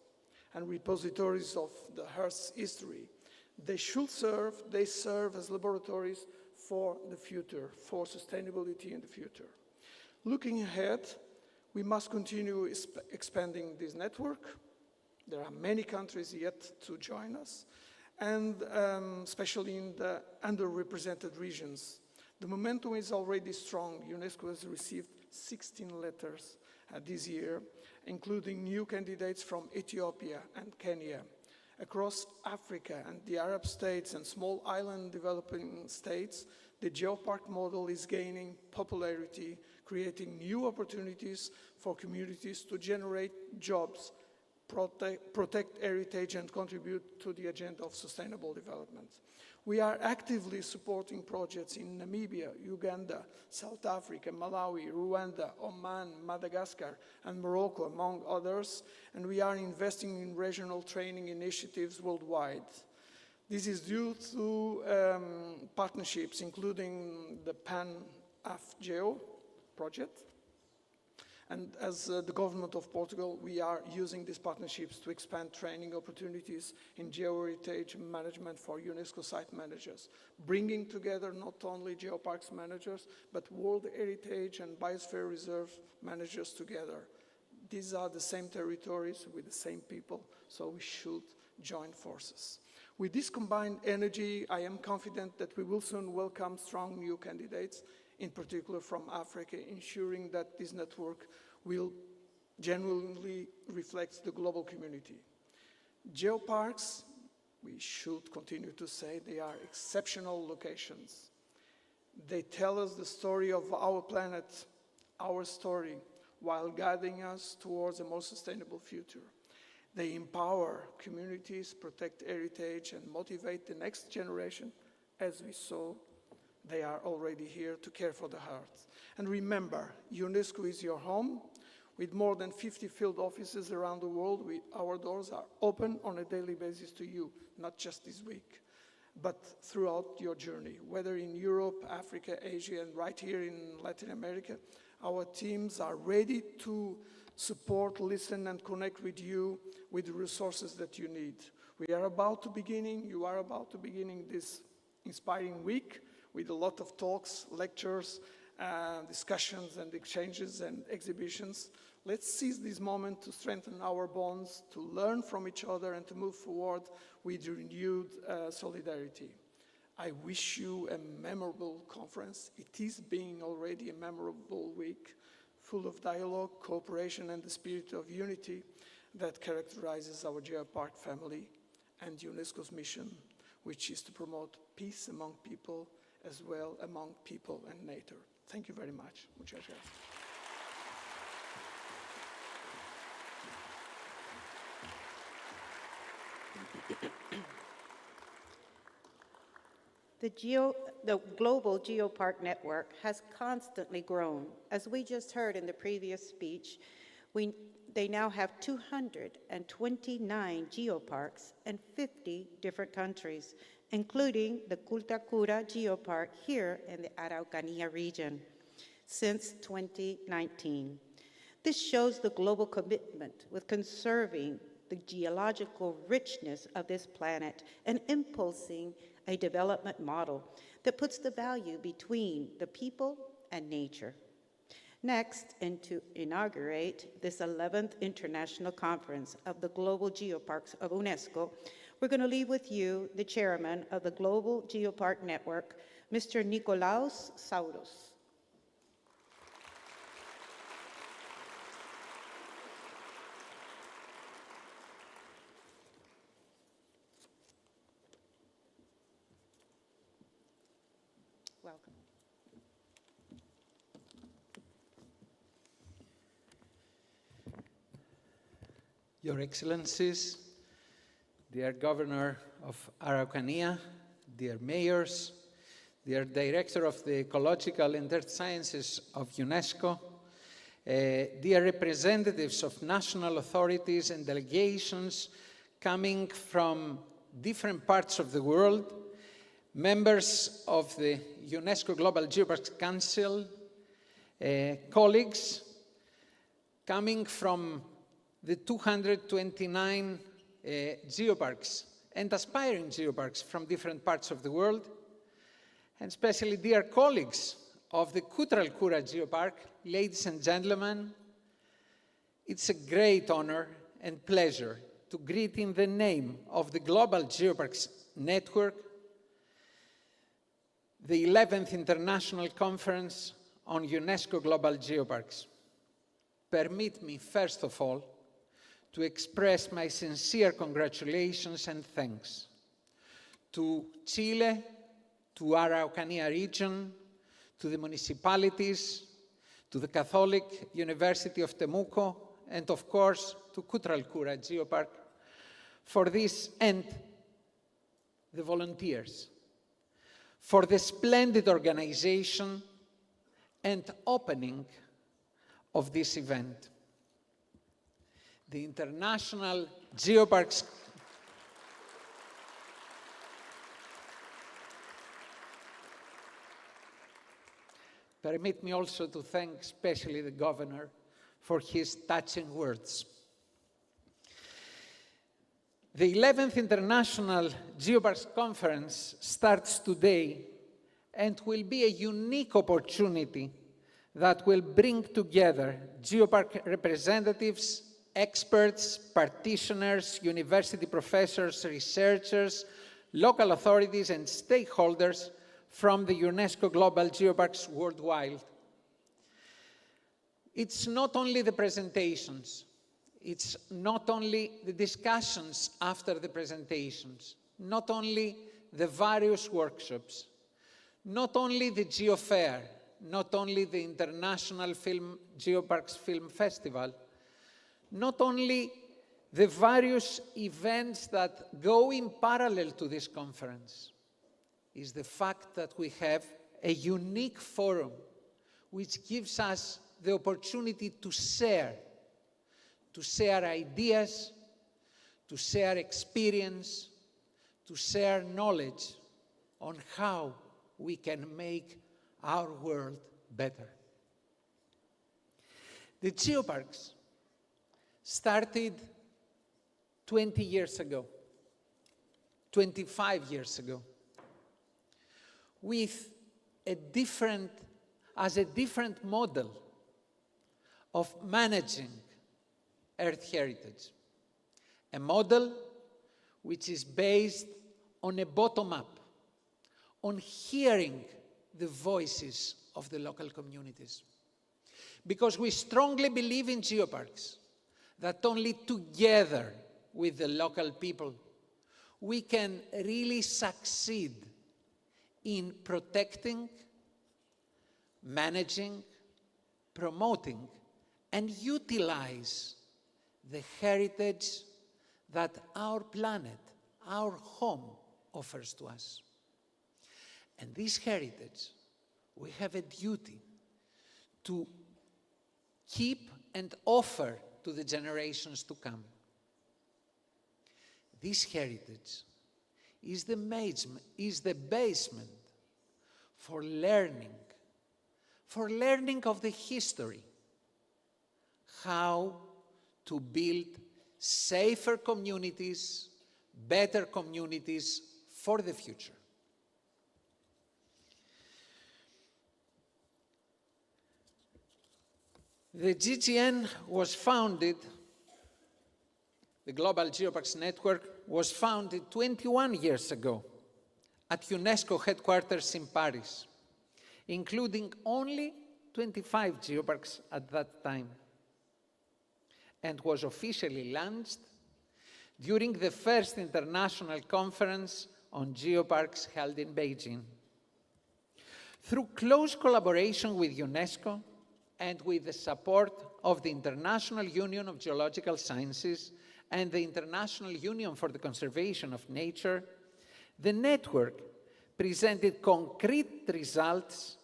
and repositories of the Earth's history. They serve as laboratories for the future, for sustainability in the future. Looking ahead, we must continue expanding this network. There are many countries yet to join us, and especially in the underrepresented regions. The momentum is already strong. UNESCO has received 16 letters this year, including new candidates from Ethiopia and Kenya. Across Africa and the Arab states and small island developing states, the Geopark model is gaining popularity, creating new opportunities for communities to generate jobs, protect heritage, and contribute to the agenda of sustainable development. We are actively supporting projects in Namibia, Uganda, South Africa, Malawi, Rwanda, Oman, Madagascar, and Morocco, among others, and we are investing in regional training initiatives worldwide. This is due to partnerships, including the Pan-AFGEO project. And as the government of Portugal, we are using these partnerships to expand training opportunities in geoheritage management for UNESCO site managers, bringing together not only Geoparks managers, but World Heritage and Biosphere Reserve managers together. These are the same territories with the same people, so we should join forces. With this combined energy, I am confident that we will soon welcome strong new candidates, in particular from Africa, ensuring that this network will genuinely reflect the global community. Geoparks, we should continue to say, they are exceptional locations. They tell us the story of our planet, our story, while guiding us towards a more sustainable future. They empower communities, protect heritage, and motivate the next generation, as we saw. They are already here to care for the heart. And remember, UNESCO is your home. With more than 50 field offices around the world, our doors are open on a daily basis to you, not just this week, but throughout your journey. Whether in Europe, Africa, Asia, and right here in Latin America, our teams are ready to support, listen, and connect with you with the resources that you need. You are about to begin this inspiring week with a lot of talks, lectures, discussions and exchanges and exhibitions. Let's seize this moment to strengthen our bonds, to learn from each other, and to move forward with renewed solidarity. I wish you a memorable conference. It is being already a memorable week, full of dialogue, cooperation, and the spirit of unity that characterizes our Geopark family and UNESCO's mission, which is to promote peace among people as well among people and nature. Thank you very much. Muchas gracias. The global Geopark network has constantly grown. As we just heard in the previous speech, they now have 229 geoparks in 50 different countries, including the Kütralkura Geopark here in the Araucanía region since 2019. This shows the global commitment with conserving the geological richness of this planet and impulsing a development model that puts the value between the people and nature. Next, and to inaugurate this 11th International Conference of the Global Geoparks of UNESCO, we're going to leave with you the chairman of the Global Geopark Network, Mr. Nikolaos Sauros. Welcome. Your Excellencies, dear Governor of Araucanía, dear mayors, dear Director of the Ecological and Earth Sciences of UNESCO, dear representatives of national authorities and delegations coming from different parts of the world, members of the UNESCO Global Geoparks Council, colleagues coming from the 229 geoparks and aspiring geoparks from different parts of the world, and especially dear colleagues of the Kütralkura Geopark, ladies and gentlemen, it's a great honor and pleasure to greet in the name of the Global Geoparks Network the 11th International Conference on UNESCO Global Geoparks. Permit me, first of all, to express my sincere congratulations and thanks to Chile, to Araucanía region, to the municipalities, to the Catholic University of Temuco, and of course to Kütralkura Geopark for this, and the volunteers, for the splendid organization and opening of this event. The International Geoparks Permit me also to thank especially the Governor for his touching words. The 11th International Geoparks Conference starts today and will be a unique opportunity that will bring together geopark representatives, experts, practitioners, university professors, researchers, local authorities, and stakeholders from the UNESCO Global Geoparks worldwide. It's not only the presentations, it's not only the discussions after the presentations, not only the various workshops, not only the GeoFair, not only the International Geoparks Film Festival, not only the various events that go in parallel to this conference, is the fact that we have a unique forum which gives us the opportunity to share ideas, to share experience, to share knowledge on how we can make our world better. The geoparks started 20 years ago, 25 years ago, with a different as a different model of managing Earth heritage. A model which is based on a bottom-up, on hearing the voices of the local communities. Because we strongly believe in geoparks, that only together with the local people we can really succeed in protecting, managing, promoting, and utilize the heritage that our planet, our home, offers to us. And this heritage, we have a duty to keep and offer to the generations to come. This heritage is the basement for learning of the history, how to build safer communities, better communities for the future. The GGN was founded, the Global Geoparks Network was founded 21 years ago at UNESCO headquarters in Paris, including only 25 geoparks at that time, and was officially launched during the first international conference on geoparks held in Beijing. Through close collaboration with UNESCO and with the support of the International Union of Geological Sciences and the International Union for the Conservation of Nature, the network presented concrete results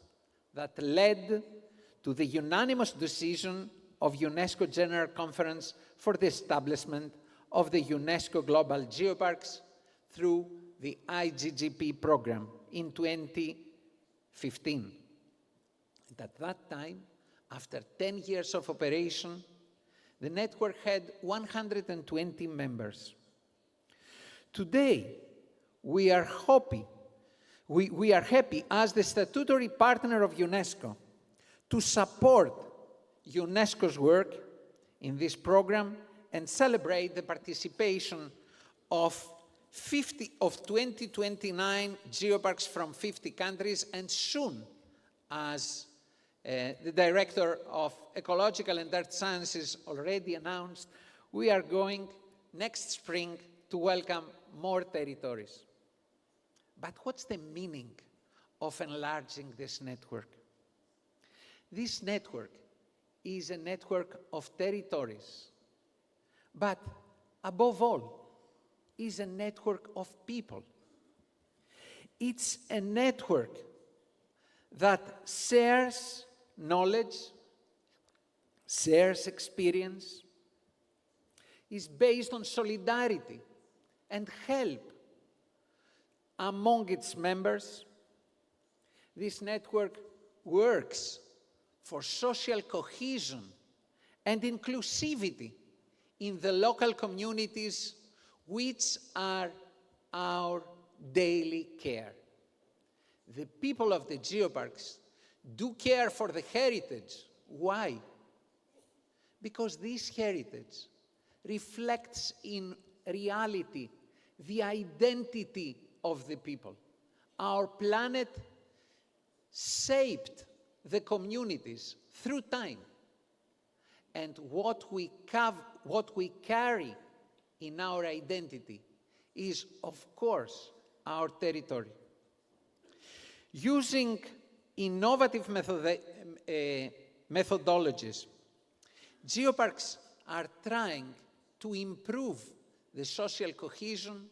that led to the unanimous decision of UNESCO General Conference for the establishment of the UNESCO Global Geoparks through the IGGP program in 2015. And at that time, after 10 years of operation, the network had 120 members. Today, we are happy as the statutory partner of UNESCO to support UNESCO's work in this program and celebrate the participation of 2029 geoparks from 50 countries, and soon, as the Director of Ecological and Earth Sciences already announced, we are going next spring to welcome more territories. But what's the meaning of enlarging this network? This network is a network of territories, but above all, is a network of people. It's a network that shares knowledge, shares experience, is based on solidarity and help among its members. This network works for social cohesion and inclusivity in the local communities which are our daily care. The people of the geoparks do care for the heritage. Why? Because this heritage reflects in reality the identity of the people. Our planet shaped the communities through time. And what we carry in our identity is, of course, our territory. Using innovative methodologies, geoparks are trying to improve the social cohesion,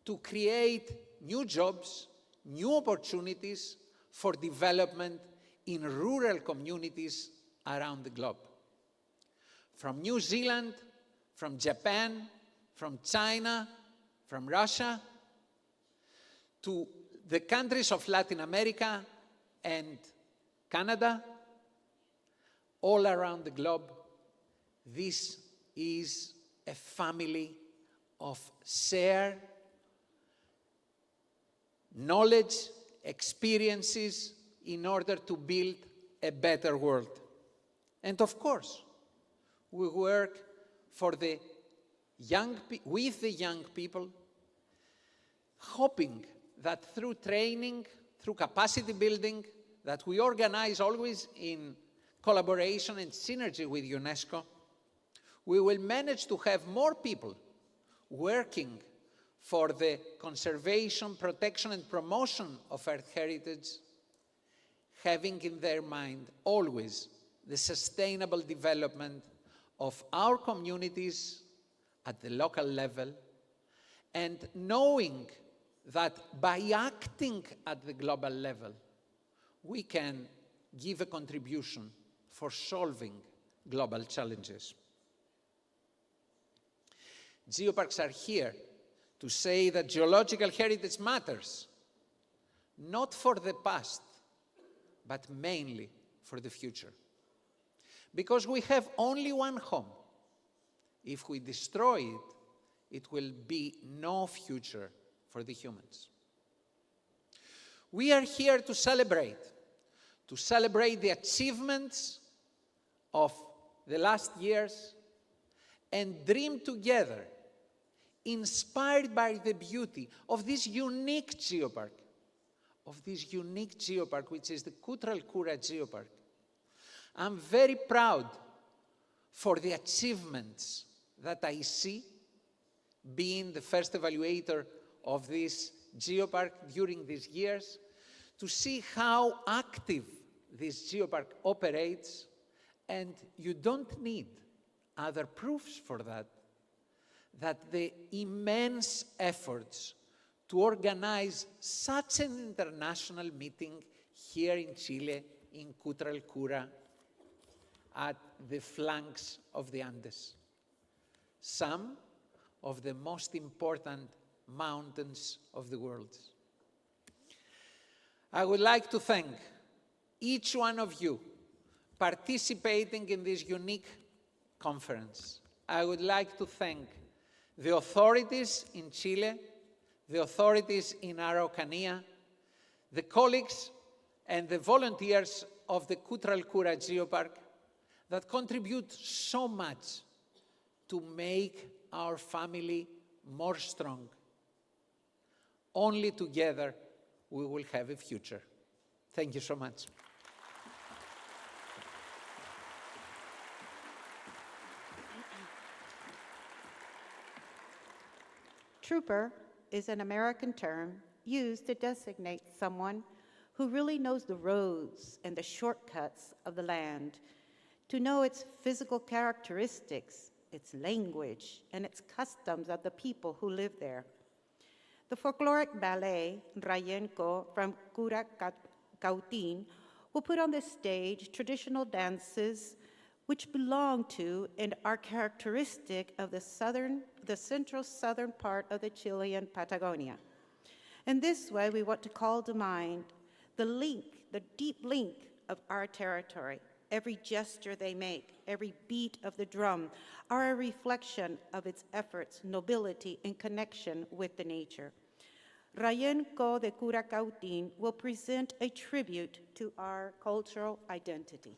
to create new jobs, new opportunities for development in rural communities around the globe. From New Zealand, from Japan, from China, from Russia, to the countries of Latin America and Canada, all around the globe, this is a family of shared knowledge, experiences, in order to build a better world. And of course, we work for with the young people, hoping that through training, through capacity building, that we organize always in collaboration and synergy with UNESCO, we will manage to have more people working for the conservation, protection, and promotion of Earth heritage, having in their mind always the sustainable development of our communities at the local level, and knowing that by acting at the global level, we can give a contribution for solving global challenges. Geoparks are here to say that geological heritage matters, not for the past, but mainly for the future. Because we have only one home. If we destroy it, it will be no future for the humans. We are here to celebrate the achievements of the last years and dream together, inspired by the beauty of this unique geopark, which is the Kütralkura Geopark. I'm very proud for the achievements that I see, being the first evaluator of this geopark during these years, to see how active this geopark operates, and you don't need other proofs for that, that the immense efforts to organize such an international meeting here in Chile, in Kütralkura, at the flanks of the Andes, some of the most important mountains of the world. I would like to thank each one of you participating in this unique conference. I would like to thank the authorities in Chile, the authorities in Araucanía, the colleagues and the volunteers of the Kütralkura Geopark that contribute so much to make our family more strong. Only together we will have a future. Thank you so much. Trooper is an American term used to designate someone who really knows the roads and the shortcuts of the land, to know its physical characteristics, its language, and its customs of the people who live there. The folkloric ballet, Rayenko, from Cautín, will put on the stage traditional dances which belong to and are characteristic of the central southern part of the Chilean Patagonia. In this way, we want to call to mind the link, the deep link of our territory. Every gesture they make, every beat of the drum are a reflection of its efforts, nobility, and connection with the nature. Rayenko de Cautín will present a tribute to our cultural identity.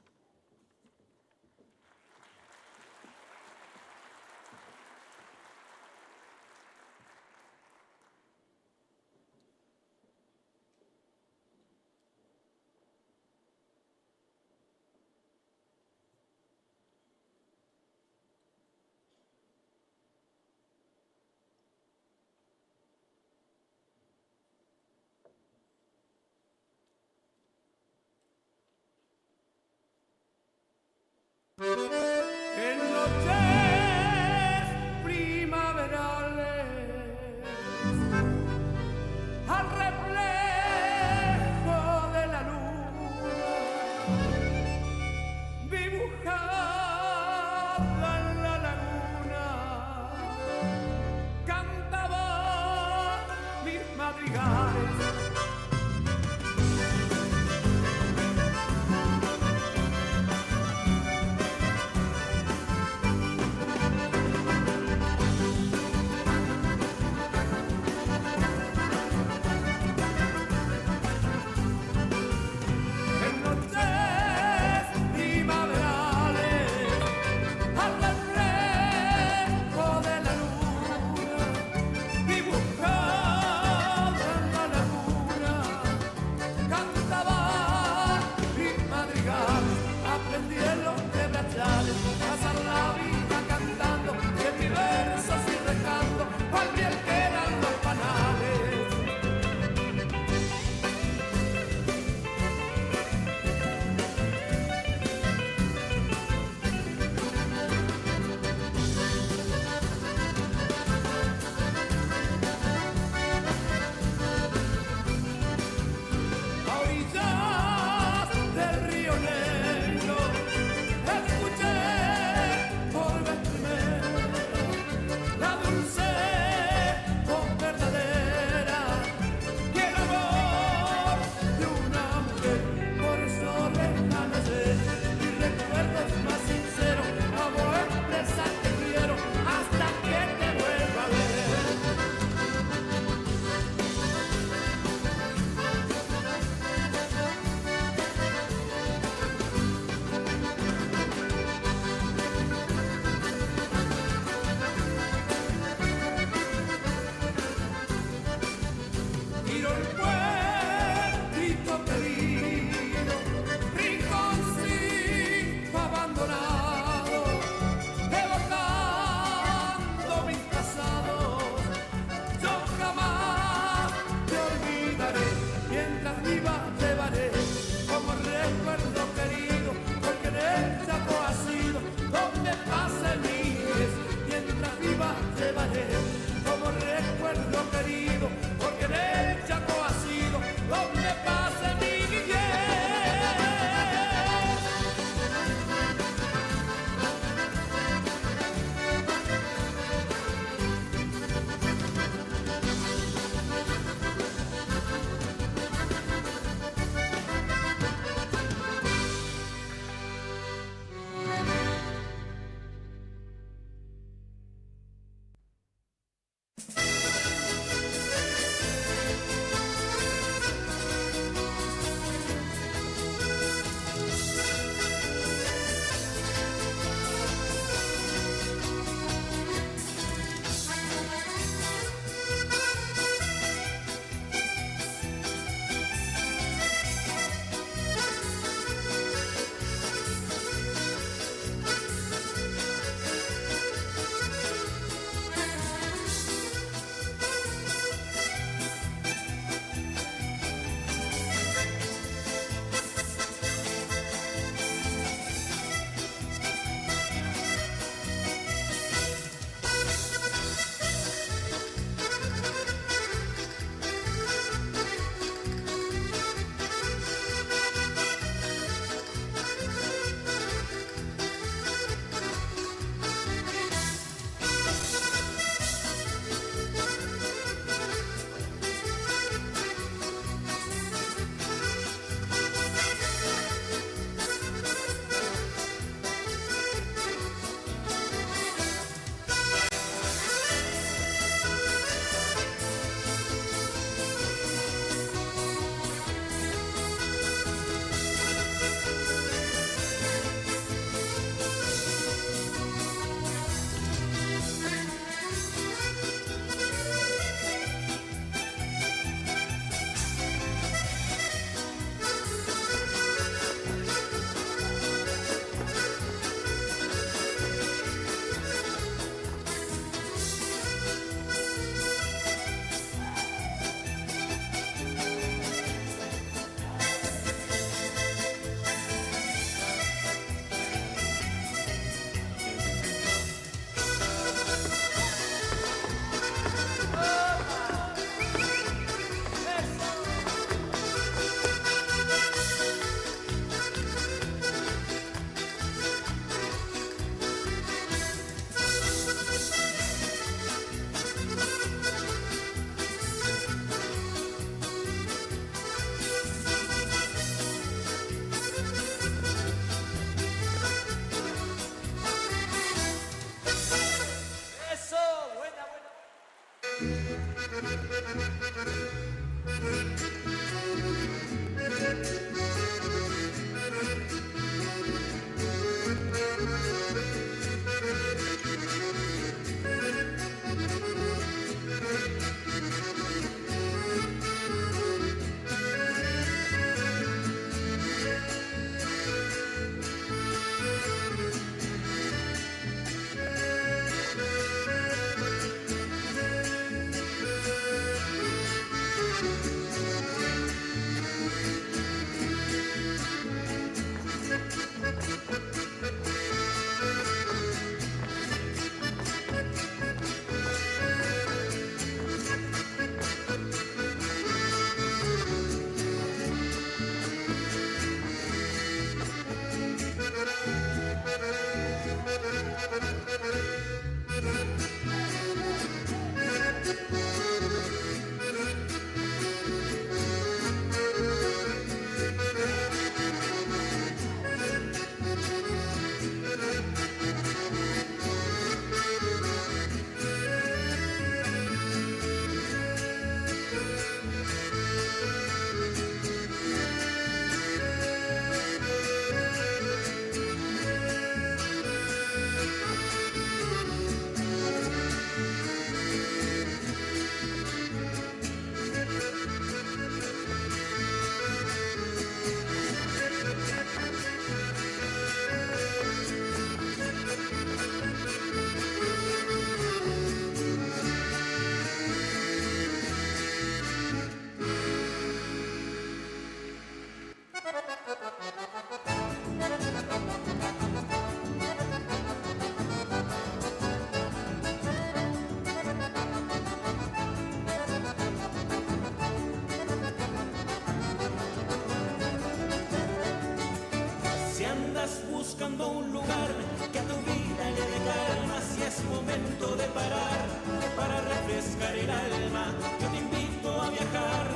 buscando un lugar que a tu vida le dé calma, si es momento de parar para refrescar el alma. Yo te invito a viajar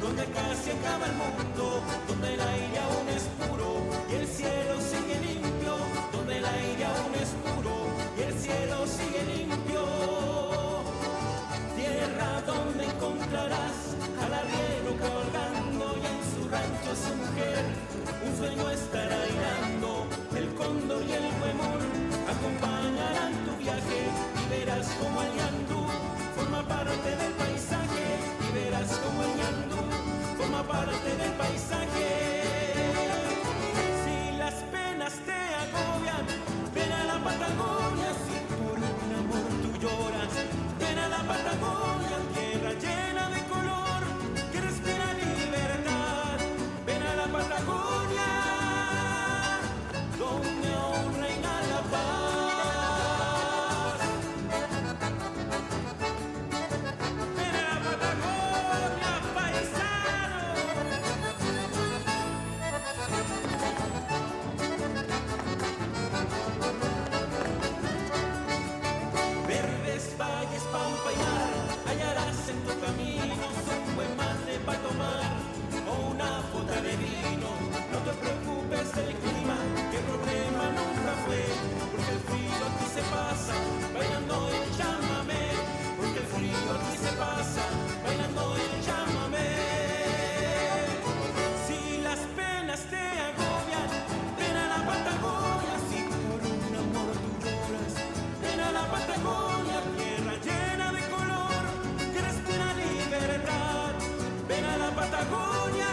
donde casi acaba el mundo, donde el aire aún es puro y el cielo sigue limpio, donde el aire aún es puro y el cielo sigue limpio. Tierra donde encontrarás al arriero cabalgando y en su rancho su mujer. Un sueño estará hilando, el cóndor y el huemul acompañarán tu viaje y verás como el ñandú forma parte del paisaje, y verás como el ñandú forma parte del paisaje. Si las penas te agobian, ven a la Patagonia, si por un amor tú lloras, ven a la Patagonia, tierra llena de color que respira libertad. Ven a la Patagonia, donde aún reina la paz. Ven a la Patagonia, paisano. Verdes valles, pampa y mar, hallarás en tu camino un buen mate para tomar o una bota de vino. No te preocupes del clima, que problema nunca fue, porque el frío aquí se pasa bailando el chamamé, porque el frío aquí se pasa bailando el chamamé. Si las penas te agobian, ven a la Patagonia, si por un amor tú lloras, ven a la Patagonia, tierra llena de color que respira libertad. Ven a la Patagonia,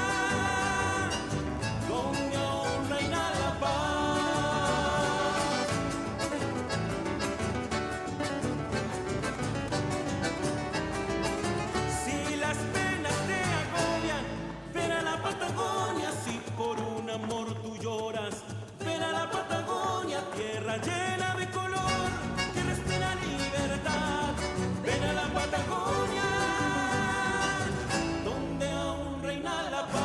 donde aún reina la paz. Si las penas te agobian, ven a la Patagonia, si por un amor tú lloras, ven a la Patagonia, tierra llena de color que respira libertad. Ven a la Patagonia, donde aún reina la paz.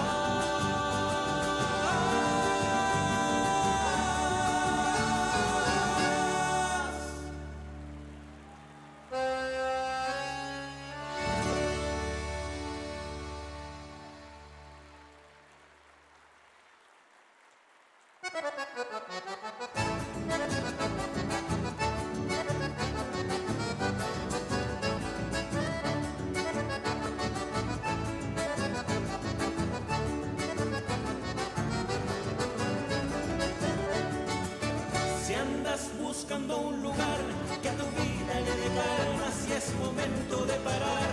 Si andas buscando un lugar que a tu vida le dé calma, si es momento de parar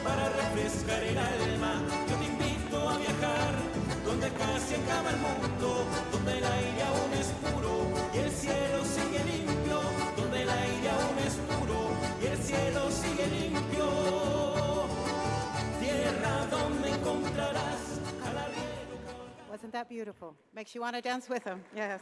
para refrescar el alma, yo te invito a viajar donde casi acaba el mundo, donde el aire aún es puro y el cielo sigue limpio, donde el aire aún es puro y el cielo sigue limpio. Tierra donde encontrarás al arriero cabalgando. Wasn't that beautiful? Makes you want to dance with them. Yes.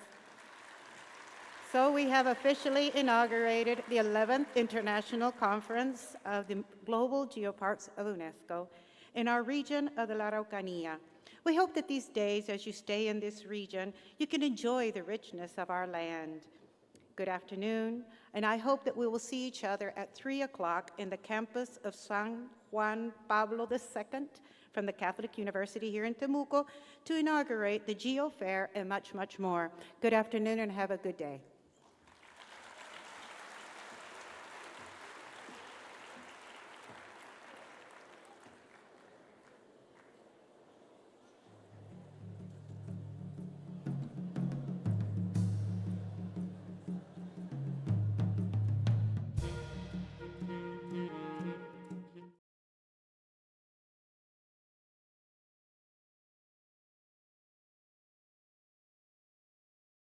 So we have officially inaugurated the 11th International Conference of the Global Geoparks of UNESCO in our region of the La Araucanía. We hope that these days, as you stay in this region, you can enjoy the richness of our land. Good afternoon, and I hope that we will see each other at 3 o'clock in the campus of San Juan Pablo II from the Catholic University here in Temuco to inaugurate the Geo Fair and much, much more. Good afternoon and have a good day.